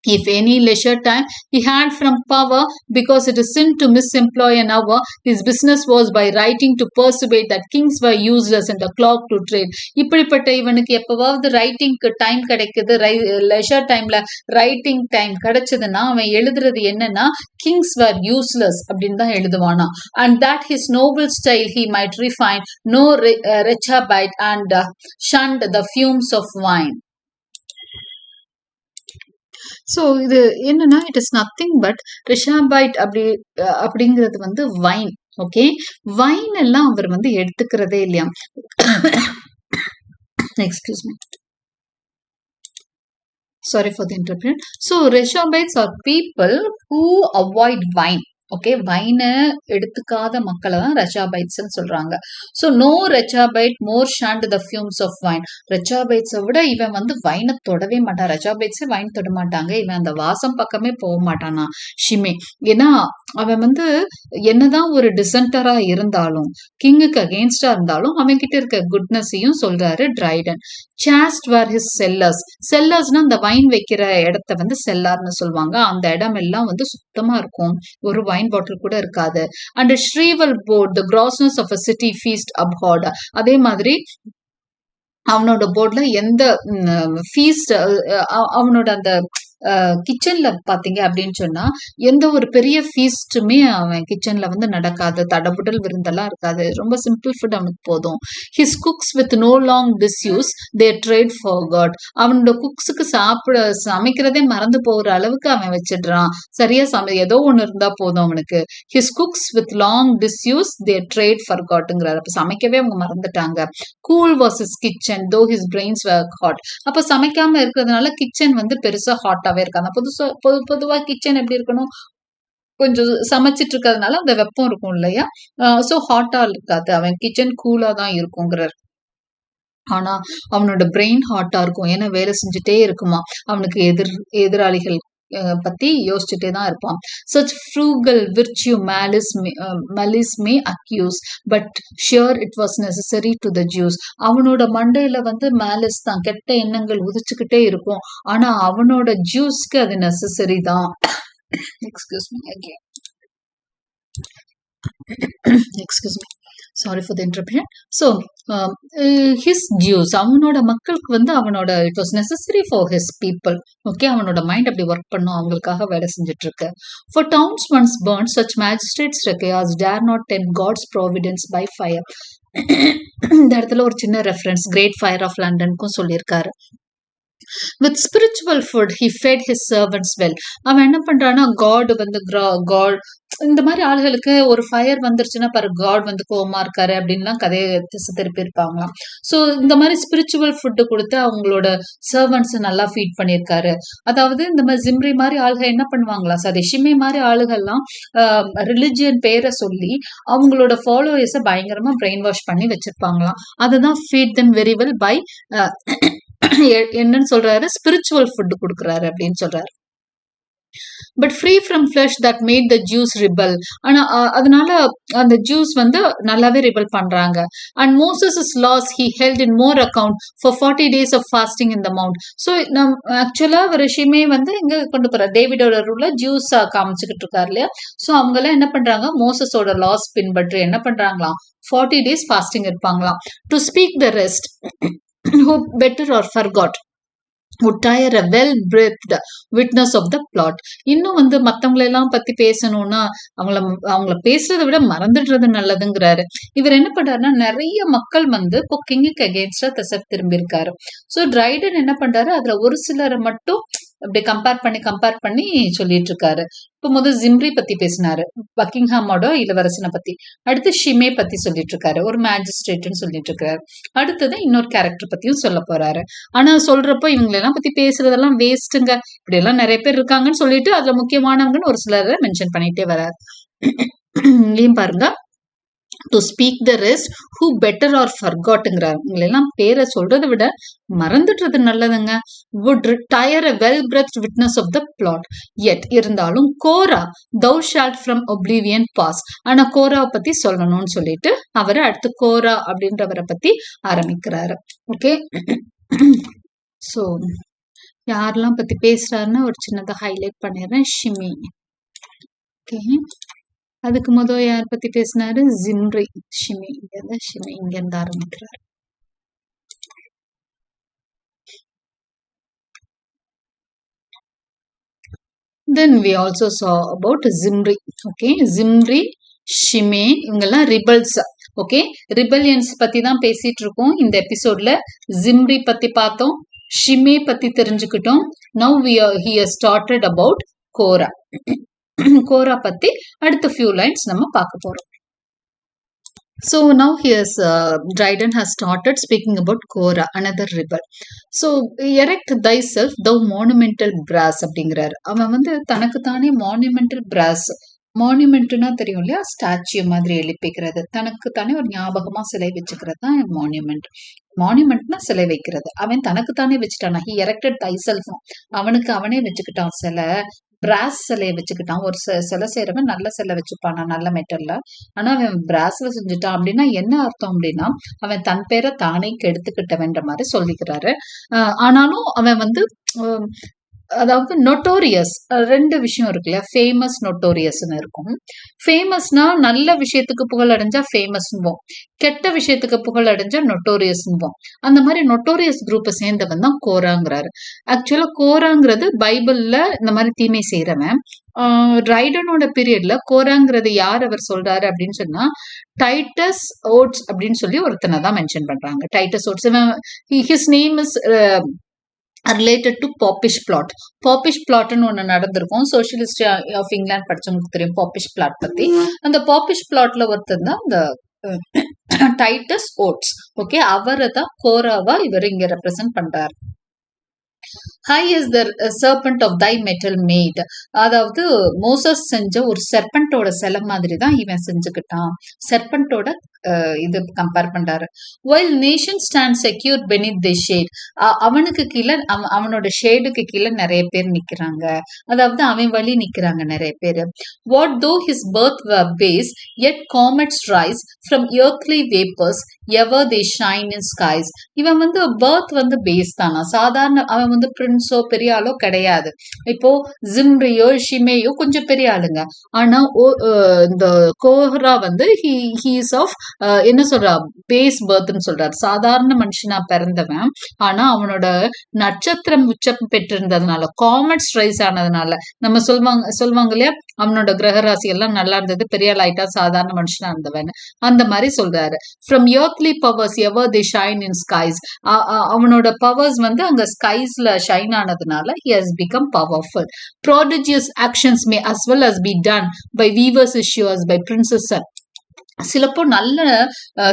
If any leisure time he had from power, because it is sin to misemploy an hour, his business was by writing to persuade that kings were useless and the clock to trade. இப்படிப்பட்ட இவனுக்கு எப்பவாவது ரைட்டிங்க்கு time கிடைக்குது, leisure டைம்ல writing time கிடைச்சதுன்னா அவன் எழுதுறது என்னன்னா kings were useless அப்படின்னு தான் எழுதுவானா. and that his noble style he might refine, no reprobate and shunned the fumes of wine. So இது என்னன்னா, இட் இஸ் நத்திங் பட் ரிஷாபைட் அப்படிங்கிறது வந்து வைன். ஓகே, வைன் எல்லாம் அவர் வந்து எடுத்துக்கிறதே இல்லையா. Excuse me, sorry for the interruption. So rechabites are people who avoid wine. Okay, வைனை எடுத்துக்காத மக்களை தான் ரெச்சாபைட்ஸ் சொல்றாங்க. So no Rechabite more shunned the fumes of wine. ரெச்சாபைட்ஸை விட இவன் வந்து வைனை தொடவே மாட்டான். ரெச்சாபைட்ஸே வைன் தொட மாட்டாங்க. இவன் அந்த வாசம் பக்கமே போக மாட்டானா ஷிமே. ஏன்னா அவன் வந்து என்னதான் ஒரு டிசென்டரா இருந்தாலும், கிங்குக்கு அகெயின்ஸ்டா இருந்தாலும் அவன் கிட்ட இருக்க குட்னஸையும் சொல்றாரு ட்ரைடன். சாஸ்ட் வேர் ஹிஸ் செல்லர்ஸ். செல்லர்ஸ்னா அந்த வைன் வைக்கிற இடத்த வந்து செல்லார்னு சொல்லுவாங்க. அந்த இடம் எல்லாம் வந்து சுத்தமா இருக்கும், ஒரு வைன் பாட்டில் கூட இருக்காது. And shrieval board the grossness of a city feast abhorred. அதே மாதிரி அவனோட போர்ட்ல எந்த ஃபீஸ்ட், அவனோட அந்த கிச்சன்ல பாத்தீங்க அப்படின்னு சொன்னா எந்த ஒரு பெரிய ஃபீஸ்டுமே அவன் கிச்சன்ல வந்து நடக்காது, தடபுடல் விருந்தெல்லாம் இருக்காது, ரொம்ப சிம்பிள் ஃபுட் அவனுக்கு போதும். His cooks with no long disuse they trade forgot. அவனோட குக்ஸுக்கு சமைக்கிறதே மறந்து போகிற அளவுக்கு அவன் வச்சிடுறான். சரியா ஏதோ ஒண்ணு இருந்தா போதும் அவனுக்கு. His cooks with long disuse they trade for காட்ங்கிறாரு. அப்ப சமைக்கவே அவங்க மறந்துட்டாங்க. Cool was his kitchen though his brains were hot. அப்ப சமைக்காம இருக்கிறதுனால கிச்சன் வந்து பெருசா ஹாட்டாவே இருக்காங்க. பொதுவா கிச்சன் எப்படி இருக்கணும், கொஞ்சம் சமைச்சிட்டு இருக்கிறதுனால அந்த வெப்பம் இருக்கும் இல்லையா, சோ ஹாட்டா இருக்காது, அவன் கிச்சன் கூலா தான் இருக்குங்கிறார். ஆனா அவனோட பிரெயின் ஹாட்டா இருக்கும், ஏன்னா வேலை செஞ்சுட்டே இருக்குமா. அவனுக்கு எதிராளிகள் பத்தி யோசிச்சுட்டே தான் இருப்பான். such frugal virtue malice may accuse but sure it was necessary to the Jews. அவனோட மண்டையில வந்து மேலிஸ் தான், கெட்ட எண்ணங்கள் உதிச்சுக்கிட்டே இருக்கும். ஆனா அவனோட ஜூஸ்க்கு அது நெசசரி தான். Excuse me again. excuse me, sorry for the interruption. So his Jews, அவனோட மக்களுக்கு வந்து அவனோட it was necessary for his people. Okay, அவனோட மைண்ட் அப்படி ஒர்க் பண்ணும், அவங்களுக்காக வேலை செஞ்சுட்டு இருக்கு. For towns once burned, such magistrates recayas dare not tempt God's providence by fire. இந்த இடத்துல ஒரு சின்ன ரெஃபரன்ஸ் கிரேட் ஃபயர் ஆஃப் லண்டனுக்கும் சொல்லியிருக்காரு. With spiritual food he fed his servants well. அவன் என்ன பண்றான்னா, காட் வந்து காட் இந்த மாதிரி ஆளுகளுக்கு ஒரு ஃபயர் வந்துருச்சுன்னா பாரு, காட் வந்து கோவமா இருக்காரு அப்படின்லாம் கதையை திசை திருப்பி இருப்பாங்களாம். ஸோ இந்த மாதிரி ஸ்பிரிச்சுவல் ஃபுட்டு கொடுத்து அவங்களோட சர்வன்ட்ஸ் நல்லா ஃபீட் பண்ணியிருக்காரு. அதாவது இந்த மாதிரி ஜிம்ரி மாதிரி ஆளுகள் என்ன பண்ணுவாங்களா, சாரி ஷிமே மாதிரி ஆளுகள்லாம் ரிலிஜியன் பேரை சொல்லி அவங்களோட ஃபாலோவர்ஸை பயங்கரமா பிரெயின் வாஷ் பண்ணி வச்சிருப்பாங்களாம். அதுதான் feed them very well by என்னன்னு சொல்றாரு, ஸ்பிரிச்சுவல் ஃபுட் கொடுக்குறாரு அப்படின்னு சொல்றாரு. But free from flesh that made the Jews rebel. ஆனா அதனால அந்த ஜூஸ் வந்து நல்லாவே ரிபல் பண்றாங்க. And Moses laws he held in more account for 40 days of fasting in the mount. So நம் ஆக்சுவலா ரிஷிமே வந்து இங்க கொண்டு போற டேவிடோட ரூல்ல ஜூஸ் காமிச்சுக்கிட்டு இருக்காரு இல்லையா. ஸோ அவங்க எல்லாம் என்ன பண்றாங்க, மோசஸோட லாஸ் பின்பற்றி என்ன பண்றாங்களாம், 40 days ஃபாஸ்டிங் இருப்பாங்களாம். To speak the rest who better or forgot would tire a well-breathed witness of the plot. இன்னும் வந்து மத்தவங்களெல்லாம் பத்தி பேசணும்னா அவங்கள பேசுறதை விட மறந்துடுறது நல்லதுங்கிறாரு. இவர் என்ன பண்றாருன்னா, நிறைய மக்கள் வந்து இப்போ கிங்குக்கு அகேன்ஸ்டா திசை திரும்பி இருக்காரு. ஸோ ட்ரைடன் என்ன பண்றாரு, அதுல ஒரு சிலரை மட்டும் அப்படி கம்பேர் பண்ணி சொல்லிட்டு இருக்காரு. இப்போ முதல் ஜிம்ரி பத்தி பேசினாரு, பக்கிங்ஹாமோட இளவரசனை பத்தி. அடுத்து ஷிமே பத்தி சொல்லிட்டு இருக்காரு, ஒரு மேஜிஸ்ட்ரேட்னு சொல்லிட்டு இருக்காரு. அடுத்தது இன்னொரு கேரக்டர் பத்தியும் சொல்ல போறாரு. ஆனா சொல்றப்போ இவங்களெல்லாம் பத்தி பேசுறதெல்லாம் வேஸ்ட்டுங்க, இப்படி எல்லாம் நிறைய பேர் இருக்காங்கன்னு சொல்லிட்டு அதுல முக்கியமானவங்கன்னு ஒரு சிலரை மென்ஷன் பண்ணிட்டே வராரு. இங்கேயும் பாருங்க, to speak the rest who better are ஃபர்காட்டுங்கிறார். உங்களெல்லாம் பேரை சொல்றதை விட மறந்துடுறது நல்லதுங்க. would retire a well-breathed witness of the plot. yet இருந்தாலும் கோரா thou shalt from oblivion pass. ஆனா கோராவை பத்தி சொல்லணும்னு சொல்லிட்டு அவரை அடுத்து கோரா அப்படின்றவரை பத்தி ஆரம்பிக்கிறாரு. ஓகே, ஸோ யாரெல்லாம் பத்தி பேசுறாருன்னு ஒரு சின்னதா ஹைலைட் பண்ணிடுறேன். ஷிமி, ஓகே, அதுக்கு முதல் யார் பத்தி பேசினாரு, ஜிம்ரி. ஷிமி இங்க இருந்து ஆரம்பிக்கிறார். Then we also saw about Zimri. Okay, Zimri, ஷிமே, இவங்கெல்லாம் ரிபல்ஸ். ஓகே, ரிபல்லியன்ஸ் பத்தி தான் பேசிட்டு இருக்கோம் இந்த எபிசோட்ல. ஜிம்ரி பத்தி பார்த்தோம், ஷிமே பத்தி தெரிஞ்சுக்கிட்டோம். Now he has started about கோரா. கோரா பத்தி அடுத்த few lines நம்ம பார்க்க போறோம். So now here's Dryden has started speaking about Korah, another rebel. So erect thyself thou monumental brass அப்படிங்கிறாரு. அவன் வந்து தனக்கு தானே மானுமெண்டல் பிராஸ், மானுமெண்ட்னா தெரியும் இல்லையா, ஸ்டாச்சு மாதிரி எழுப்பிக்கிறது, தனக்கு தானே ஒரு ஞாபகமா சிலை வச்சுக்கிறது தான் மானுமெண்ட். மானுமெண்ட்னா சிலை வைக்கிறது. அவன் தனக்கு தானே வச்சுட்டானா, ஹி எரெக்டட் தைசெல்ஃப், அவனுக்கு அவனே வச்சுக்கிட்டான் சிலை. பிராஸ் சிலையை வச்சுக்கிட்டான். ஒரு சிலை செய்யறவன் நல்ல சிலை வச்சுப்பானா, நல்ல மெட்டல்ல. ஆனா அவன் பிராஸ்ல செஞ்சுட்டான் அப்படின்னா என்ன அர்த்தம் அப்படின்னா, அவன் தன் பேரை தானே கெடுத்துக்கிட்டவன்ற மாதிரி சொல்லிக்கிறாரு. ஆனாலும் அவன் வந்து அதாவது நொட்டோரியஸ், ரெண்டு விஷயம் இருக்குல்ல, ஃபேமஸ் நொட்டோரியஸ்ன்னு இருக்கும். ஃபேமஸ்னா நல்ல விஷயத்துக்கு புகழ் அடைஞ்சா ஃபேமஸ்ன்போம், கெட்ட விஷயத்துக்கு புகழ் அடைஞ்சா நொட்டோரியஸ்ன்போம். அந்த மாதிரி நொட்டோரியஸ் குரூப்பை சேர்ந்தவன் தான் கோராங்கிறாரு. ஆக்சுவலா கோராங்கிறது பைபிள்ல இந்த மாதிரி தீமை செய்யறவன். ரைடனோட பீரியட்ல கோராங்கிறது யார் அவர் சொல்றாரு அப்படின்னு சொன்னா, டைட்டஸ் ஓட்ஸ் அப்படின்னு சொல்லி ஒருத்தனை தான் மென்ஷன் பண்றாங்க. Titus Oates, his name is related to popish plot. Popish பிளாட்னு ஒன்று நடந்திருக்கும். சோசியலிஸ்ட் ஆஃப் இங்கிலாந்து படிச்சவங்களுக்கு தெரியும் பாப்பிஷ் பிளாட் பத்தி. அந்த பாப்பிஷ் பிளாட்ல ஒருத்தர் தான் இந்த டைட்டஸ் ஓட்ஸ். ஓகே, அவரை தான் கோராவா இவர் இங்க ரெப்ரசென்ட் பண்றாரு. High is the serpent of thy metal made. அதாவது மோசஸ் செஞ்ச ஒரு செர்பன்டோட சிலை மாதிரி தான் இவன் செஞ்சுக்கிட்டான். செர்பன்டோட இது கம்பேர் பண்றாரு. while nation stand secure beneath the shade. அவனுக்கு கீழே அவனோட ஷேடுக்கு கீழே நிறைய பேர் நிக்கிறாங்க. அதாவது அவன் வழி நிக்கிறாங்க நிறைய பேர். what though his birth were base, yet comets rise from earthly vapors, ever they shine in skies. இவன் வந்து பர்த் வந்து பேஸ் தானா, சாதாரண அவன் வந்து பிரின்ஸோ பெரிய ஆளோ கிடையாது. இப்போ ஜிம்ரியோ ஷிமேயோ கொஞ்சம் பெரிய ஆளுங்க. ஆனா இந்த கோஹ்ரா வந்து ஹீஸ் ஆஃப் என்ன சொல்றா, பேஸ் பர்த்ன்னு சொல்றாரு. சாதாரண மனுஷனா பிறந்தவன். ஆனா அவனோட நட்சத்திரம் உச்சம் பெற்றிருந்ததுனால, காமெட்ஸ் ரைஸ் ஆனதுனால, நம்ம சொல்லுவாங்க இல்லையா, அவனோட கிரகராசி எல்லாம் நல்லா இருந்தது, பெரிய ஆயிட்டா சாதாரண மனுஷனா இருந்தவன். அந்த மாதிரி சொல்றாரு. From earthly powers ever they shine in skies. அவனோட பவர்ஸ் வந்து அங்க ஸ்கைஸ்ல ஷைன் ஆனதுனால he has become powerful. Prodigious actions may as well as be done by weavers' issues by princes. சிலப்போ நல்ல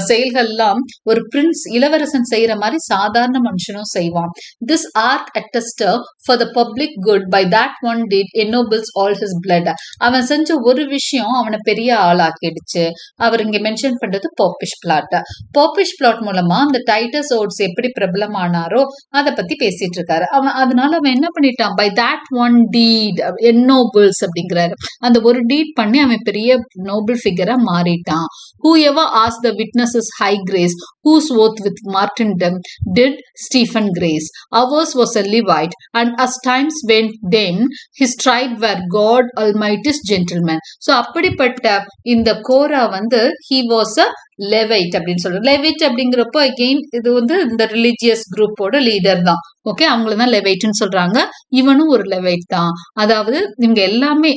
செயல்கள்லாம் ஒரு பிரின்ஸ் இளவரசன் செய்யற மாதிரி சாதாரண மனுஷனும் செய்வான். This arch attestor for the public good by that one deed ennobles all his blood. அவன் செஞ்ச ஒரு விஷயம் அவனை பெரிய ஆளாக்கிடுச்சு. அவர் இங்க மென்ஷன் பண்றது பாப்பிஷ் பிளாட். பாப்பிஷ் பிளாட் மூலமா அந்த டைட்டஸ் ஓட்ஸ் எப்படி பிரபலமானாரோ அதை பத்தி பேசிட்டு இருக்காரு. அதனால அவன் என்ன பண்ணிட்டான், by that one deed ennobles அப்படிங்கிறாரு. அந்த ஒரு டீட் பண்ணி அவன் பெரிய நோபல் ஃபிகரா மாறிட்டான். Whoever asked the witnesses high grace, whose oath with martyrdom did Stephen grace. Ours was a Levite, and as times went then, his tribe were God Almighty's gentleman. So அப்படிப்பட்ட இந்த கோரா வந்து he was a லெவைட் அப்படின்னு சொல்றோம். லெவைட் அப்படிங்கிறப்போ again இது வந்து இந்த religious குரூப்போட லீடர் தான். ஓகே, அவங்கள தான் லெவைட்னு சொல்றாங்க. இவனும் ஒரு லெவைட் தான். அதாவது இவங்க எல்லாமே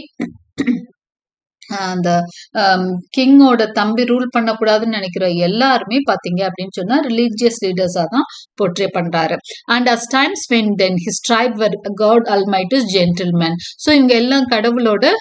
அந்த கிங்கோட தம்பி ரூல் பண்ணக்கூடாதுன்னு நினைக்கிற எல்லாருமே பாத்தீங்க அப்படின்னு சொன்னா ரிலீஜியஸ் லீடர்ஸா தான் போர்ட்ரே பண்றாரு. And as times when then his tribe were God almighty's gentlemen. So இவங்க எல்லாம் கடவுளோட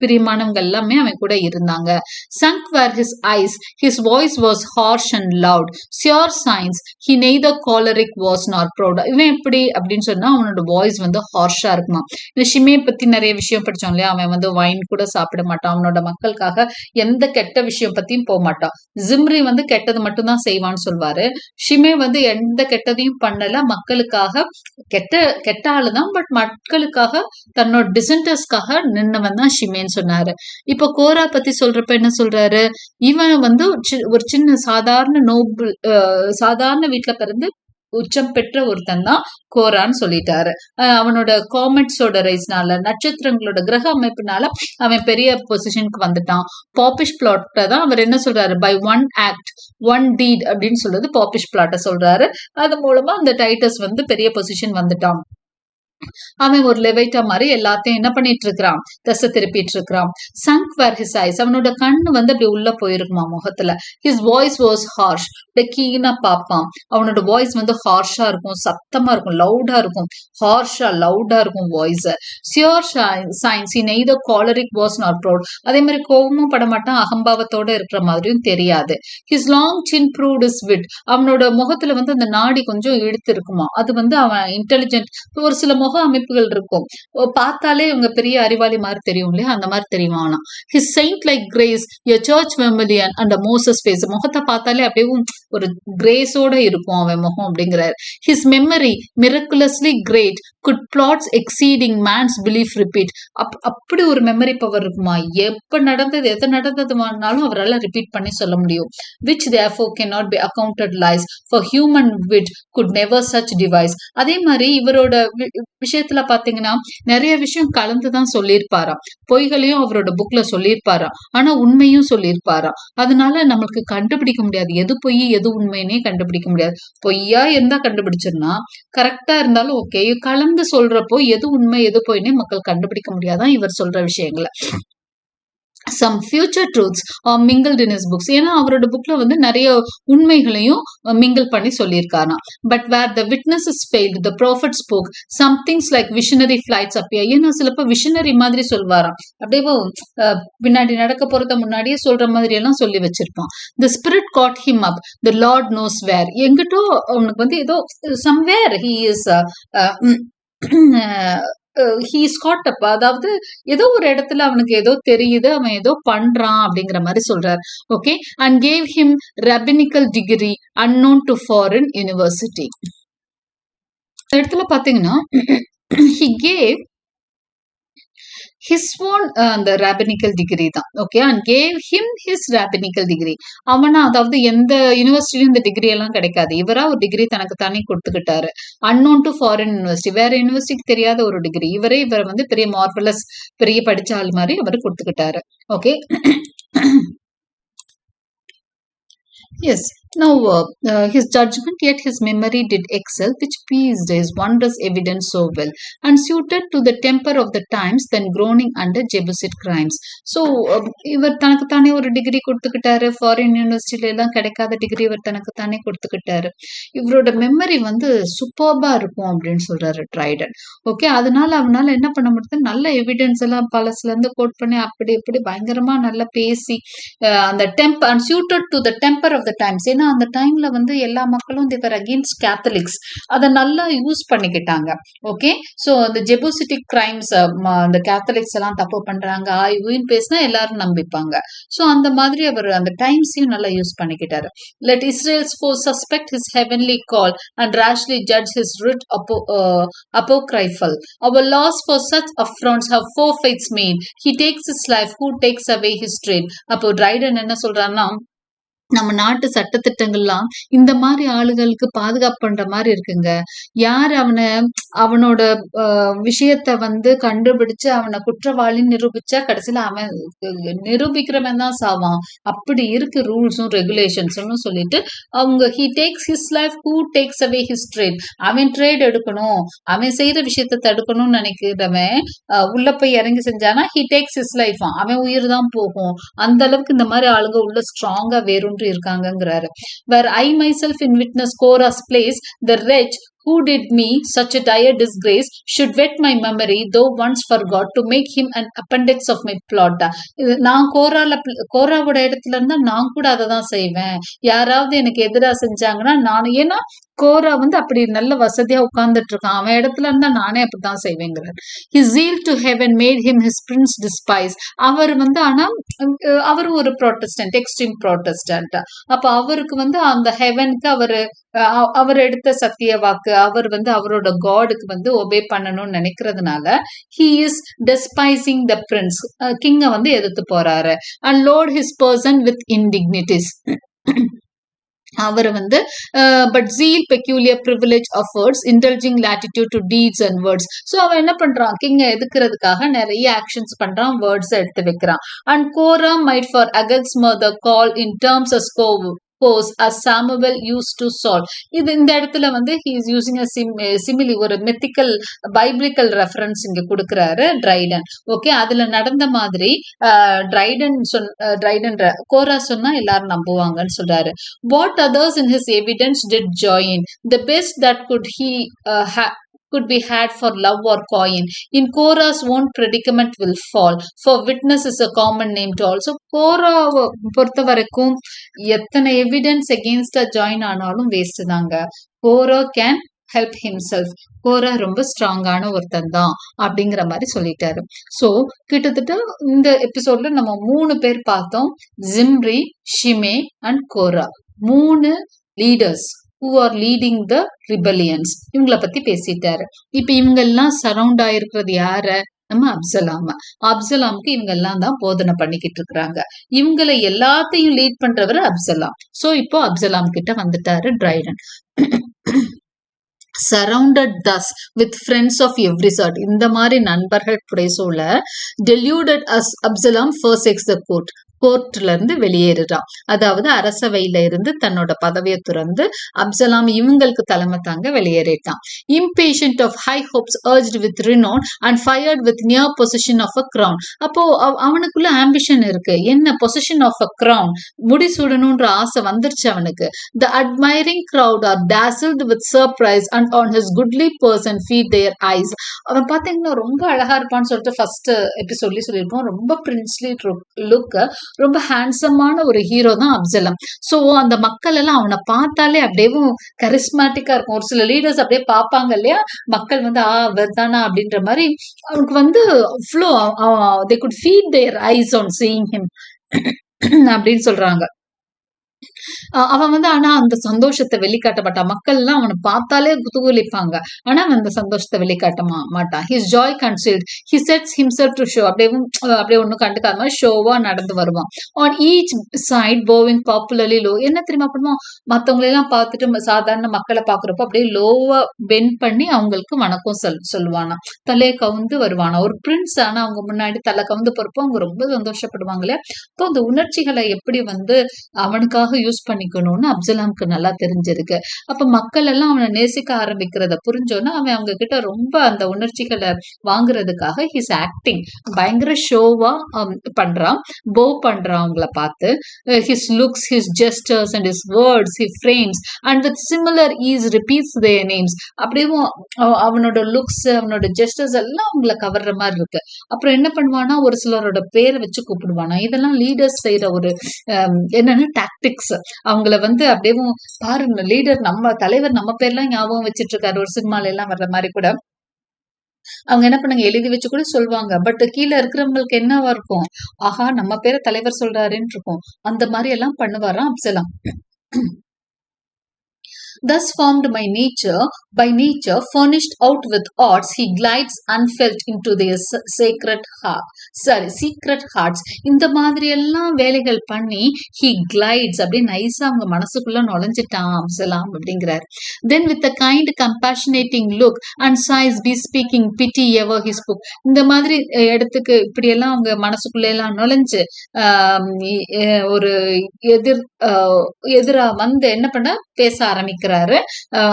பிரியமானவங்க எல்லாமே அவன் கூட இருந்தாங்க. sunk were his eyes, his voice was harsh and loud, sure signs he neither choleric was nor proud. இவன் எப்படி அப்படின்னு சொன்னா அவனோட வாய்ஸ் வந்து ஹார்ஷா இருக்குமா. இந்த ஷிமே பத்தி நிறைய விஷயம் படிச்சோம் இல்லையா, அவன் வந்து வைன் கூட சாப்பிட மாட்டான், அவனோட மக்களுக்காக எந்த கெட்ட விஷயம் பத்தியும் போக மாட்டான். ஜிம்ரி வந்து கெட்டது மட்டும் தான் செய்வான்னு சொல்வாரு. ஷிமே வந்து எந்த கெட்டதையும் பண்ணல, மக்களுக்காக கெட்ட ஆளுதான், பட் மக்களுக்காக தன்னோட டிசன்டர்ஸ்க்காக நின்னவன் தான் ஷிமேன்னு சொன்னாரு. இப்ப கோரா பத்தி சொல்றப்ப என்ன சொல்றாரு, இவன் வந்து ஒரு சின்ன சாதாரண வீட்டுல பிறந்து உச்சம் பெற்ற ஒருத்தன் தான் கோரான்னு சொல்லிட்டாரு. அவனோட காமெட்ஸோட ரைஸ்னால, நட்சத்திரங்களோட கிரக அமைப்புனால அவன் பெரிய பொசிஷனுக்கு வந்துட்டான். பாப்பிஷ் பிளாட்ட தான் அவர் என்ன சொல்றாரு, பை ஒன் ஆக்ட் ஒன் டீட் அப்படின்னு சொல்றது பாப்பிஷ் பிளாட்ட சொல்றாரு. அது மூலமா அந்த டைட்டஸ் வந்து பெரிய பொசிஷன் வந்துட்டான். அவன் ஒரு லெவைட்டா மாதிரி எல்லாத்தையும் என்ன பண்ணிட்டு இருக்கிறான், தசை திருப்பிட்டு இருக்கிறான். சங்க் வேர் ஹிஸ் ஐஸ், அவனோட கண்ணு வந்து அப்படி உள்ள போயிருக்குமா முகத்துல. ஹிஸ் வாய்ஸ் வாஸ் ஹார்ஷ், கீனா பாப்பான். அவனோட வாய்ஸ் வந்து ஹார்ஷா இருக்கும், சத்தமா இருக்கும், லவுடா இருக்கும், ஹார்ஷா லவுடா இருக்கும் voice. Sure signs in either choleric was not proud, அதே மாதிரி கோபமும் பட மாட்டான், அகம்பாவத்தோட இருக்கிற மாதிரியும் தெரியாது. His long chin proved is wit, அவனோட முகத்துல வந்து அந்த நாடி கொஞ்சம் இழுத்து இருக்குமா, அது வந்து அவன் இன்டெலிஜென்ட். ஒரு சில முக அமைப்புகள் இருக்கும், பார்த்தாலே இவங்க பெரிய அறிவாளி மாதிரி தெரியும் இல்லையா, அந்த மாதிரி தெரியுமா. His saint like grace a church vermilion and Moses face, முகத்தை பார்த்தாலே அப்படியே ஒரு கிரேஸோட இருக்கும் அவன் முகம் அப்படிங்கிறார். His memory miraculously great good plots exceeding man's belief repeat, அப்படி ஒரு மெமரி பவர் இருக்குமா, எப்ப நடந்தது எது நடந்ததுனாலும் அவரால் ரிப்பீட் பண்ணி சொல்ல முடியும். Which therefore cannot be accounted lies, for human wit could never such devise. அதே மாதிரி இவரோட விஷயத்துல பாத்தீங்கன்னா நிறைய விஷயம் கலந்துதான் சொல்லியிருப்பாராம். பொய்களையும் அவரோட புக்ல சொல்லியிருப்பாராம், ஆனா உண்மையும் சொல்லியிருப்பாராம். அதனால நம்மளுக்கு கண்டுபிடிக்க முடியாது, எது பொய் எது உண்மைன்னே கண்டுபிடிக்க முடியாது. பொய்யா இருந்தா கண்டுபிடிச்சிருந்தா, கரெக்டா இருந்தாலும் ஓகே, கலந்து சொல்றப்போ எது உண்மை எது பொய்னே மக்கள் கண்டுபிடிக்க முடியாதான் இவர் சொல்ற விஷயங்களை. some future truths are mingled in his books. ஏன்னா அவரோட புக்ல வந்து நிறைய உண்மைகளையும் மிங்கிள் பண்ணி சொல்லியிருக்காராம். But where the witnesses failed the prophet spoke some things like visionary flights appear. ஏன்னா சிலப்போ விஷனரி மாதிரி சொல்வாராம், அப்படியே பின்னாடி நடக்க போறத முன்னாடியே சொல்ற மாதிரி எல்லாம் சொல்லி வச்சிருப்பான். The spirit caught him up the lord knows where. எங்கிட்டோ அவனுக்கு வந்து ஏதோ somewhere he is he's caught up, அதாவது ஏதோ ஒரு இடத்துல அவனுக்கு ஏதோ தெரியுது, அவன் ஏதோ பண்றான் அப்படிங்கிற மாதிரி சொல்றாரு. Okay, and gave him rabbinical degree unknown to foreign university. இடத்துல பாத்தீங்கன்னா he gave his own அந்த rabbinical degree தான். Okay, and gave him his rabbinical degree. அவனா அதாவது எந்த யூனிவர்சிட்டியும் இந்த டிகிரி எல்லாம் கிடைக்காது, இவரா ஒரு டிகிரி தனக்கு தானே கொடுத்துக்கிட்டாரு. அன்னோன் டு ஃபாரின் யூனிவர்சிட்டி, வேற யூனிவர்சிட்டிக்கு தெரியாத ஒரு டிகிரி, இவர் வந்து பெரிய மார்வலஸ் பெரிய படிச்ச ஆள் மாதிரி அவர் கொடுத்துக்கிட்டாரு. Okay, yes. Now, his judgment yet his memory did excel, which pleased his wondrous evidence so well, and suited to the temper of the times, then groaning under Jebusite crimes. So, இவர் தனக்கு தானே ஒரு degree கொடுத்துக்கிட்டாரு, foreign யூனிவர்சிட்டில எல்லாம் கிடைக்காத degree இவர் தனக்கு தானே கொடுத்துக்கிட்டாரு. இவரோட மெமரி வந்து சூப்பர்பா இருக்கும் அப்படின்னு சொல்றாரு ட்ரைடன். ஓகே, அதனால அவனால என்ன பண்ண முடியுது, நல்ல எவிடன்ஸ் எல்லாம் பழசுல இருந்து கோட் பண்ணி அப்படி இப்படி பயங்கரமா நல்லா பேசி அந்த temper and suited to the temper of the times. ஏன்னா அந்த டைம்ல வந்து எல்லா மக்களும் தேவர் அகெயின்ஸ்ட் கேத்தலிக்ஸ், அதை நல்லா யூஸ் பண்ணிக்கிட்டாங்க. ஓகே, ஸோ அந்த ஜெபூசிட்டிக் கிரைம்ஸ், அந்த கேத்தலிக்ஸ் எல்லாம் தப்பு பண்றாங்க ஆய்வுன்னு பேசினா எல்லாரும் நம்பிப்பாங்க. ஸோ அந்த மாதிரி அவர் அந்த டைம்ஸையும் நல்லா யூஸ் பண்ணிக்கிட்டாரு. Let Israel's foes suspect his heavenly call and rashly judge his writ apocryphal. Our laws for such affronts have forfeits made. He takes his life who takes away his trade. அப்போ Triton என்ன சொல்றாருன்னா, நம்ம நாட்டு சட்டத்திட்டங்கள்லாம் இந்த மாதிரி ஆளுகளுக்கு பாதுகாப்பு பண்ற மாதிரி இருக்குங்க. யார் அவனோட விஷயத்த வந்து கண்டுபிடிச்சு அவனை குற்றவாளின்னு நிரூபிச்சா கடைசியில அவன் நிரூபிக்கிறவன் தான் சாவான். அப்படி இருக்கு ரூல்ஸும் ரெகுலேஷன்ஸ்னு சொல்லிட்டு அவங்க he takes his life who takes away his trade. அவன் ட்ரேட் எடுக்கணும், அவன் செய்யற விஷயத்த தடுக்கணும்னு நினைக்கிறவன் உள்ள போய் இறங்கி செஞ்சானா ஹி டேக்ஸ் ஹிஸ் லைஃப், அவன் உயிர் தான் போகும். அந்த அளவுக்கு இந்த மாதிரி ஆளுங்க உள்ள ஸ்ட்ராங்கா வேறும் இருக்காங்கிறாரு. Where I myself in witness Korah's place, the wretch who did me such a dire disgrace should wet my memory though once forgot to make him an appendix of my plot. நான் கோராவோட இடத்துல இருந்தா நான் கூட அதை தான் செய்வேன். யாராவது எனக்கு எதிராக செஞ்சாங்கன்னா நான், ஏன்னா கோரா வந்து அப்படி நல்ல வசதியா உட்கார்ந்துட்டு இருக்கான், அவன் இடத்துல இருந்தா நானே அப்படித்தான் செய்வேங்கிறார். His zeal to heaven made him his prince despise. அவர் வந்து ஆனா அவரு ஒரு ப்ரோட்டஸ்டன்ட், எக்ஸ்ட்ரீம் ப்ரோட்டஸ்டன்ட். அப்ப அவருக்கு வந்து அந்த ஹெவனுக்கு அவர் எடுத்த சத்திய வாக்கு, அவர் வந்து அவரோட காடுக்கு வந்து ஒபே பண்ணணும்னு நினைக்கிறதுனால he is despising the prince, கிங்க வந்து எதிர்த்து போறாரு. and load his person with indignities. அவர் வந்து but zeal peculiar privilege affords indulging latitude to deeds and words. So அவன் என்ன பண்றான், கிங்க எதுக்குறதுக்காக நிறைய ஆக்ஷன்ஸ் பண்றான், வேர்ட்ஸ் எடுத்து வைக்கிறான். And Corah might for Agag's mother call in terms as pose as Samuel used to solve. இந்த இடத்துல வந்து he is using a simile, ஒரு mythical biblical reference இங்க கொடுக்கிறாரு ட்ரைடன். ஓகே, அதுல நடந்த மாதிரி ட்ரைடன் கோரா சொன்னா எல்லாரும் நம்புவாங்கன்னு சொல்றாரு. What others in his evidence did join, the best that could be had for love or coin. In Korah's own predicament will fall, for witness is a common name to all. So கோராவை பொறுத்த வரைக்கும் எத்தனை evidence எகெயின்ஸ்டா join ஆனாலும் waste தாங்க. கோரா can help himself, கோரா ரொம்ப ஸ்ட்ராங்கான ஒருத்தன் தான் அப்படிங்கிற மாதிரி சொல்லிட்டாரு. ஸோ கிட்டத்தட்ட இந்த எபிசோட்ல நம்ம 3 பேர் பார்த்தோம், Zimri, Shimei and Corah. 3 leaders who are leading the rebellions. இவங்களை பத்தி பேசிட்டாரு. இப்ப இவங்க எல்லாம் சரவுண்ட் ஆயிருக்கிறது யார, நம்ம அப்சலாமுக்கு இவங்க எல்லாம் தான் போதனை பண்ணிக்கிட்டு இருக்கிறாங்க. இவங்களை எல்லாத்தையும் லீட் பண்றவர் அப்சலாம். சோ இப்போ அப்சலாம் கிட்ட வந்துட்டாரு Triton. surrounded thus with friends of every sort. இந்த மாதிரி நண்பர்கள் புடைசூழ deluded as Absalom forsakes the court. கோர்ட்ல இருந்து வெளியேறுறான். அதாவது அரசவையில இருந்து தன்னோட பதவியை துறந்து அப்சலாம் இவங்களுக்கு தலைமை தாங்க வெளியேறிட்டான். impatient of high hopes urged with renown and fired with near possession of a crown. அப்போ அவனுக்குள்ள ஆம்பிஷன் இருக்கு. என்ன? பொசிஷன் ஆஃப் அ crown, முடிசூடணும்ன்ற ஆசை வந்துருச்சு அவனுக்கு. the admiring crowd are dazzled with surprise and on his goodly person feed their eyes. அவன் பாத்தீங்கன்னா ரொம்ப அழகா இருப்பான்னு சொல்லிட்டு ஃபர்ஸ்ட் எபிசோட்லயே சொல்லியிருப்போம். ரொம்ப பிரின்ஸ்லி லுக், ரொம்ப ஹேண்ட்ஸமான ஒரு ஹீரோ தான் அப்சலம். சோ அந்த மக்கள் எல்லாம் அவனை பார்த்தாலே அப்படியே கரிஸ்மேட்டிக்கா இருக்கும். ஒரு சில லீடர்ஸ் அப்படியே பார்ப்பாங்க இல்லையா, மக்கள் வந்து தானா அப்படின்ற மாதிரி அவனுக்கு வந்து அவ்வளோ they could feed their eyes on seeing him அப்படின்னு சொல்றாங்க. அவன் வந்து ஆனா அந்த சந்தோஷத்தை வெளிக்காட்ட மாட்டான். மக்கள் எல்லாம் அவனை பார்த்தாலே குதூகலிப்பாங்க. ஆனா அவன் அந்த சந்தோஷத்தை வெளிக்காட்ட மாட்டான். His joy concealed, he sets himself to show. அப்படியே ஒன்னும் கண்டுக்காத மாதிரி ஷோவா நடந்து வருவான். On each side bowing popularly low. என்ன தெரியுமா பண்ணுவான்? மத்தவங்களெல்லாம் பார்த்துட்டு சாதாரண மக்களை பாக்குறப்போ அப்படியே லோவா பெண்ட் பண்ணி அவங்களுக்கு வணக்கம் சொல்லுவானா, தலையை கவுந்து வருவானா. ஒரு பிரின்ஸ் ஆனா அவங்க முன்னாடி தலை கவுந்து போறப்போ அவங்க ரொம்ப சந்தோஷப்படுவாங்க இல்லையா. இப்போ அந்த உணர்ச்சிகளை எப்படி வந்து அவனுக்காக யூஸ் பண்ணிக்கணும்னு அப்சலாமுக்கு நல்லா தெரிஞ்சிருக்கு. அப்ப மக்கள் எல்லாம் அவனை நேசிக்க ஆரம்பிக்கிறத புரிஞ்சோன்னா அவன் அவங்க கிட்ட ரொம்ப அந்த உணர்ச்சிகளை வாங்குறதுக்காக ஹிஸ் ஆக்டிங் பயங்கர ஷோவா பண்றான், போ பண்றான் அவங்கள பார்த்து. His looks, his gestures and his words he frames and with similar ease repeats their names. அப்படியே அவனோட லுக்ஸ், அவனோட ஜெஸ்டர்ஸ் எல்லாம் அவங்கள கவர்ற மாதிரி இருக்கு. அப்புறம் என்ன பண்ணுவானா, ஒரு சிலரோட பேரை வச்சு கூப்பிடுவானா. இதெல்லாம் லீடர்ஸ் செய்யற ஒரு என்னன்னா டாக்டிக்ஸ். அவங்கள வந்து அப்படியே பாருங்க, லீடர் நம்ம தலைவர் நம்ம பேர்லாம் ஞாபகம் வச்சிட்டு இருக்காரு. ஒரு சினிமால எல்லாம் வர்ற மாதிரி கூட அவங்க என்ன பண்ணுங்க, எழுதி வச்சு கூட சொல்லுவாங்க. பட் கீழே இருக்கிறவங்களுக்கு என்னவா இருக்கும், ஆஹா நம்ம பேரை தலைவர் சொல்றாருன்னு இருக்கும். அந்த மாதிரி எல்லாம் பண்ணுவாராம் அப்சலாம். Thus formed by nature, furnished out with arts, he glides unfelt into their secret hearts. இந்த மாதிரி எல்லாம் வேலைகள் பண்ணி he glides, அப்படியே நைஸா அவங்க மனசுக்குள்ள நுழைஞ்சிட்டான் அப்சலாம் அப்படிங்கிறார். Then with a kind compassionating look and sighs bespeaking pity ever he spoke. இந்த மாதிரி இடத்துக்கு இப்படி எல்லாம் அவங்க மனசுக்குள்ள எல்லாம் நுழைஞ்சு ஒரு எதிரா வந்து என்ன பண்ண பேச ஆரம்பிக்கிறாரு.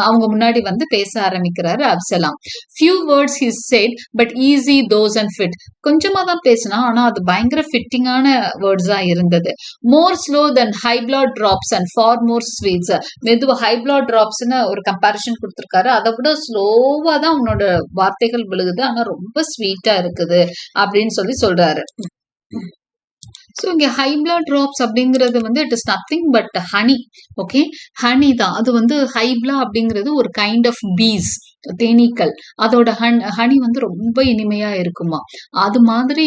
அவங்க முன்னாடி வந்து பேச ஆரம்பிக்கிறாரு அப்சலாம். few words he said but easy those and fit. கொஞ்சமா தான் பேசினா, ஆனா அது பயங்கர ஃபிட்டிங்கான வேர்ட்ஸா இருந்தது. more slow than high blood drops and far more sweets. மெதுவா high blood dropsன்னு ஒரு கம்பேரிஷன் கொடுத்திருக்காரு. அதை விட ஸ்லோவா தான் அவனோட வார்த்தைகள் விழுகுது, ஆனா ரொம்ப ஸ்வீட்டா இருக்குது அப்படின்னு சொல்றாரு. ஸோ இங்கே ஹை பிளட் ட்ராப்ஸ் அப்படிங்கிறது வந்து it is nothing but honey. Okay, honey தான் அது. வந்து ஹைப்ளா அப்படிங்கிறது ஒரு கைண்ட் ஆஃப் பீஸ், தேனீக்கள். அதோட ஹனி வந்து ரொம்ப இனிமையா இருக்குமா. அது மாதிரி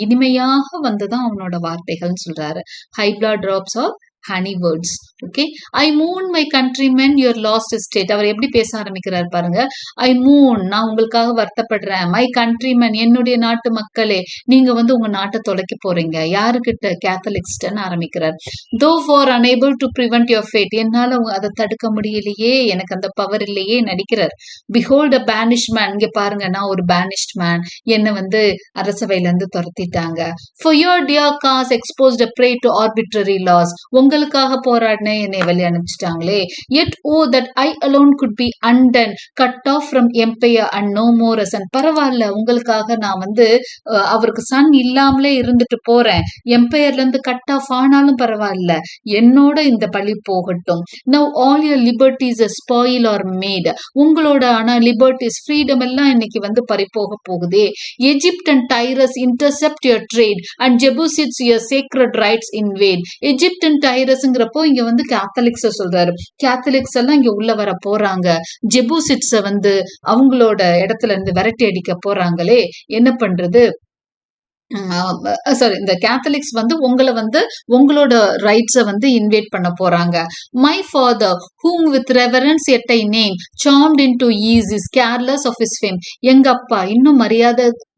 இனிமையாக வந்துதான் அவனோட வார்த்தைகள்னு சொல்றாரு. Hybla drops are honey words. Okay, I மூன் my countrymen your lost state. அவர் எப்படி பேச ஆரம்பிக்கிறார் பாருங்க. ஐ மூன், நான் உங்களுக்காக வருத்தப்படுறேன். மை கண்ட்ரிமென், என்னுடைய நாட்டு மக்களே, நீங்க வந்து உங்க நாட்டை தொலைக்க போறீங்க. யாருக்கிட்ட? கேத்தலிக்ஸ்டன்னு ஆரம்பிக்கிறார். Though far unable to prevent your fate, என்னால அதை தடுக்க முடியலையே, எனக்கு அந்த பவர் இல்லையே நடிக்கிறார். பிஹோல்ட் அ பேனிஷ் மேன், இங்க பாருங்க நான் ஒரு பேனிஷ்ட் மேன், என்னை வந்து அரசவையில இருந்து துரத்திட்டாங்க. For your dear cause exposed a prey to arbitrary laws, உங்களுக்காக போராடின என்னை வெளியே அனுப்பிச்சிட்டாங்களே. yet oh that I alone could be undone, cut off from empire and no more a son. பரவாயில்ல, உங்களுக்காக நான் வந்து அவருக்கு சன் இல்லாமலே இருந்துட்டு போறேன். எம்பையர்ல இருந்து கட் ஆஃப் ஆனாலும் பரவாயில்ல, என்னோட இந்த பழி போகட்டும். now all your liberties are spoil or made. உங்களோட ஆனா லிபர்ட்டிஸ், ஃப்ரீடம் எல்லாம் இன்னைக்கு வந்து பறிப்போக போகுதே. Egypt and Tyrus intercept your trade and Jebusites your sacred rights invade. Egypt and டைரஸ்ங்கிறப்போ இங்க வந்து கேத்தலிக்ஸ சொல்றாரு. கேத்தலிக்ஸ் எல்லாம் இங்க உள்ள வர போறாங்க. ஜெபூசிட்ஸ வந்து அவங்களோட இடத்துல இருந்து விரட்டி அடிக்க போறாங்களே, என்ன பண்றது? சாரி, இந்த கேத்தலிக்ஸ் வந்து உங்களை வந்து உங்களோட ரைட்ஸை வந்து இன்வைட் பண்ண போறாங்க. My father whom with reverence yet I name charmed into ease is careless of his fame. எங்க அப்பா, இன்னும்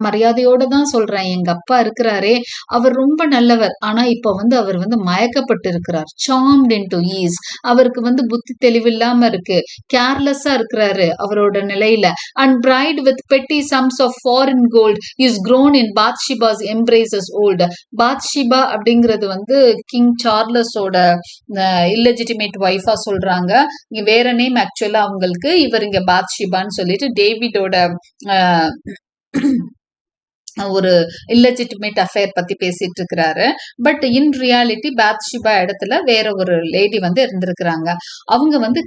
மரியாதையோட தான் சொல்றேன், எங்க அப்பா இருக்கிறாரே அவர் ரொம்ப நல்லவர், ஆனா இப்ப வந்து அவர் வந்து மயக்கப்பட்டு இருக்கிறார். charmed into ease, அவருக்கு வந்து புத்தி தெளிவில்லாம இருக்கு, கேர்லெஸ்ஸா இருக்கிறாரு அவரோட நிலையில. and bride with petty sums of foreign gold is grown in Bathsheba's because embraces old. Bathsheba அப்படிங்கிறது வந்து கிங் சார்லஸோட இல்லெஜிட்டிமேட் ஒய்ஃபா சொல்றாங்க. இங்க வேற நேம் ஆக்சுவலா அவங்களுக்கு, இவர் இங்க பாத்ஷிபான்னு சொல்லிட்டு டேவிடோட ஒரு இல்லெஜிட்டிமேட் அஃபேர் பத்தி பேசிட்டு இருக்கிறாரு. பட் இன் ரியாலிட்டி பாத்ஷிபா இடத்துல வேற ஒரு லேடி வந்து இருந்திருக்கிறாங்க. அவங்க வந்து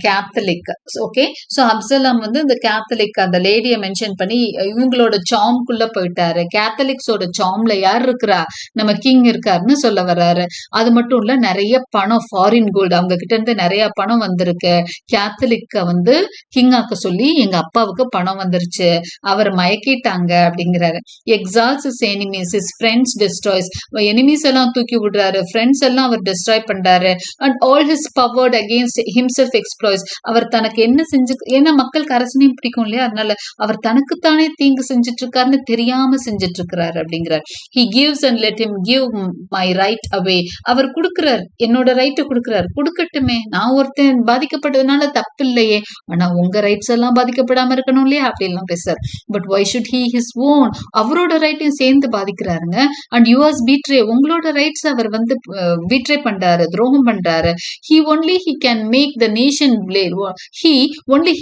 கேத்தலிக். ஓகே, ஸோ அப்சலாம் வந்து இந்த கேத்தலிக் அந்த லேடியை மென்ஷன் பண்ணி இவங்களோட சாம்குள்ள போயிட்டாரு. கேத்தலிக்ஸோட சாம்ல யார் இருக்கிறா, நம்ம கிங் இருக்காருன்னு சொல்ல வர்றாரு. அது மட்டும் இல்ல, நிறைய பணம், ஃபாரின் கோல்டு அவங்க கிட்ட இருந்து நிறைய பணம் வந்திருக்கு. கேத்தலிக்க வந்து கிங் ஆக்க சொல்லி எங்க அப்பாவுக்கு பணம் வந்துருச்சு, அவர் மயக்கிட்டாங்க அப்படிங்கிறாரு. எக்ஸால்ட்ஸ் his enemies, his friends destroys. Enemies எல்லாம் தூக்கி விடுறாரு, ஃப்ரெண்ட்ஸ் எல்லாம் அவர் டிஸ்ட்ராய் பண்றாரு. And all his powered against himself exploits. அவர் தனக்கு என்ன செஞ்சு, ஏன்னா மக்களுக்கு அரசனையும் பிடிக்கும் இல்லையா, அதனால அவர் தனக்குத்தானே தீங்கு செஞ்சுட்டு இருக்காருன்னு தெரியாம செஞ்சுட்டு இருக்கிறாரு அப்படிங்கிறார். he gives and let him give my right away. அவர் கொடுக்கிறார், என்னோட ரைட்டை கொடுக்கிறார், கொடுக்கட்டுமே, நான் ஒருத்தன் பாதிக்கப்பட்டதுனால தப்பு இல்லையே, ஆனா உங்க ரைட்ஸ் எல்லாம் பாதிக்கப்படாம இருக்கணும் இல்லையா அப்படின்லாம் பேசுறார். But why should he his own, அவரோட ரைட்டையும் சேர்ந்து பாதிக்கிறாருங்க. அண்ட் யுவர்ஸ் பீட்ரே, உங்களோட ரைட்ஸ் அவர் வந்து பீட்ரே பண்றாரு, துரோகம் பண்றாரு. he only he can make the nation bleed.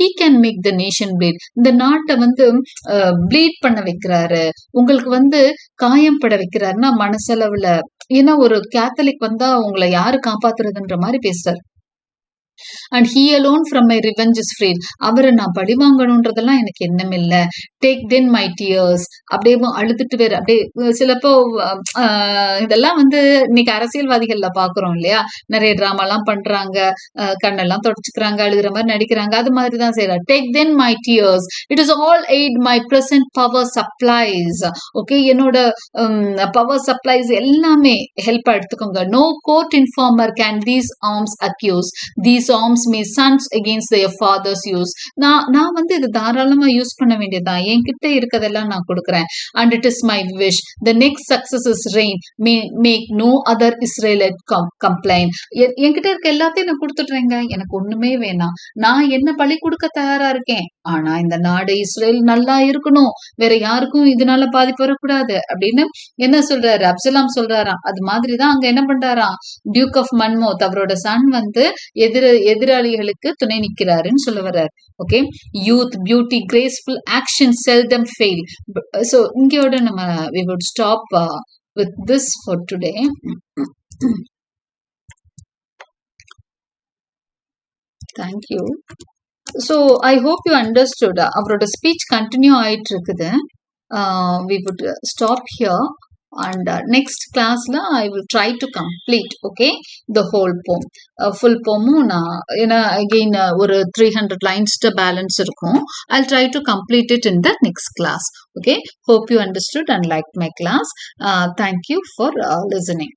he can make the nation bleed. இந்த நாட்டை வந்து ப்ளீட் பண்ண வைக்கிறாரு, உங்களுக்கு வந்து காயம் பட வைக்கிறாருன்னா மனசளவுல. ஏன்னா ஒரு கேத்தலிக் வந்தா உங்களை யாரு காப்பாத்துறதுன்ற மாதிரி பேசுறாரு. And he alone from my revenge is freed. அவரை நான் பழி வாங்கணுன்றதெல்லாம் எனக்கு எண்ணம் இல்லை. டேக் தென் மை டியர்ஸ், அப்படியே அழுதுட்டு வேற அப்படியே சிலப்போ இதெல்லாம் வந்து இன்னைக்கு அரசியல்வாதிகள்ல பாக்குறோம் இல்லையா, நிறைய டிராமாலாம் பண்றாங்க, கண்ணெல்லாம் தொடச்சுக்கிறாங்க, அழுகிற மாதிரி நடிக்கிறாங்க, அது மாதிரிதான் செய்யறாரு. Take then my tears, it is all aid my present power supplies. Okay, என்னோட பவர் சப்ளைஸ் எல்லாமே ஹெல்ப்பா எடுத்துக்கோங்க. No court informer can these arms accuse, these arms may sons against their fathers use. நான் வந்து இது தாராளமா யூஸ் பண்ண வேண்டியதுதான், என்கிட்ட இருக்கதெல்லாம் நான் கொடுக்குறேன். and it is my wish the next success is reign may make no other Israelite complain. என்கிட்ட இருக்க எல்லாத்தையும் நான் கொடுத்துட்றேங்க, எனக்கு ஒண்ணுமே வேணாம், நான் என்ன பழி கொடுக்க தயாரா இருக்கேன், ஆனா இந்த நாடு இஸ்ரேல் நல்லா இருக்கணும், வேற யாருக்கும் இதனால பாதிப்பு வரக்கூடாது அப்படின்னு என்ன சொல்றாரு, அப்சலாம் சொல்றாராம். அது மாதிரிதான் அங்க என்ன பண்றாராம், டியூக் ஆஃப் மன்மோத் அவரோட சன் வந்து எதிராளிகளுக்கு துணை நிற்கிறாருன்னு சொல்ல வர்றாரு. Okay, youth beauty graceful action seldom fail. So இங்கோட நம்ம we would stop with this for today. Thank you. So I hope you understood. அவரோட ஸ்பீச் கண்டினியூ ஆயிட்டு இருக்குது. We would stop here. And next class la I will try to complete, okay, the whole poem. Full poem na ena again ஒரு 300 lines to balance இருக்கும். I'll try to complete it in the next class. Okay, hope you understood and liked my class. Thank you for listening.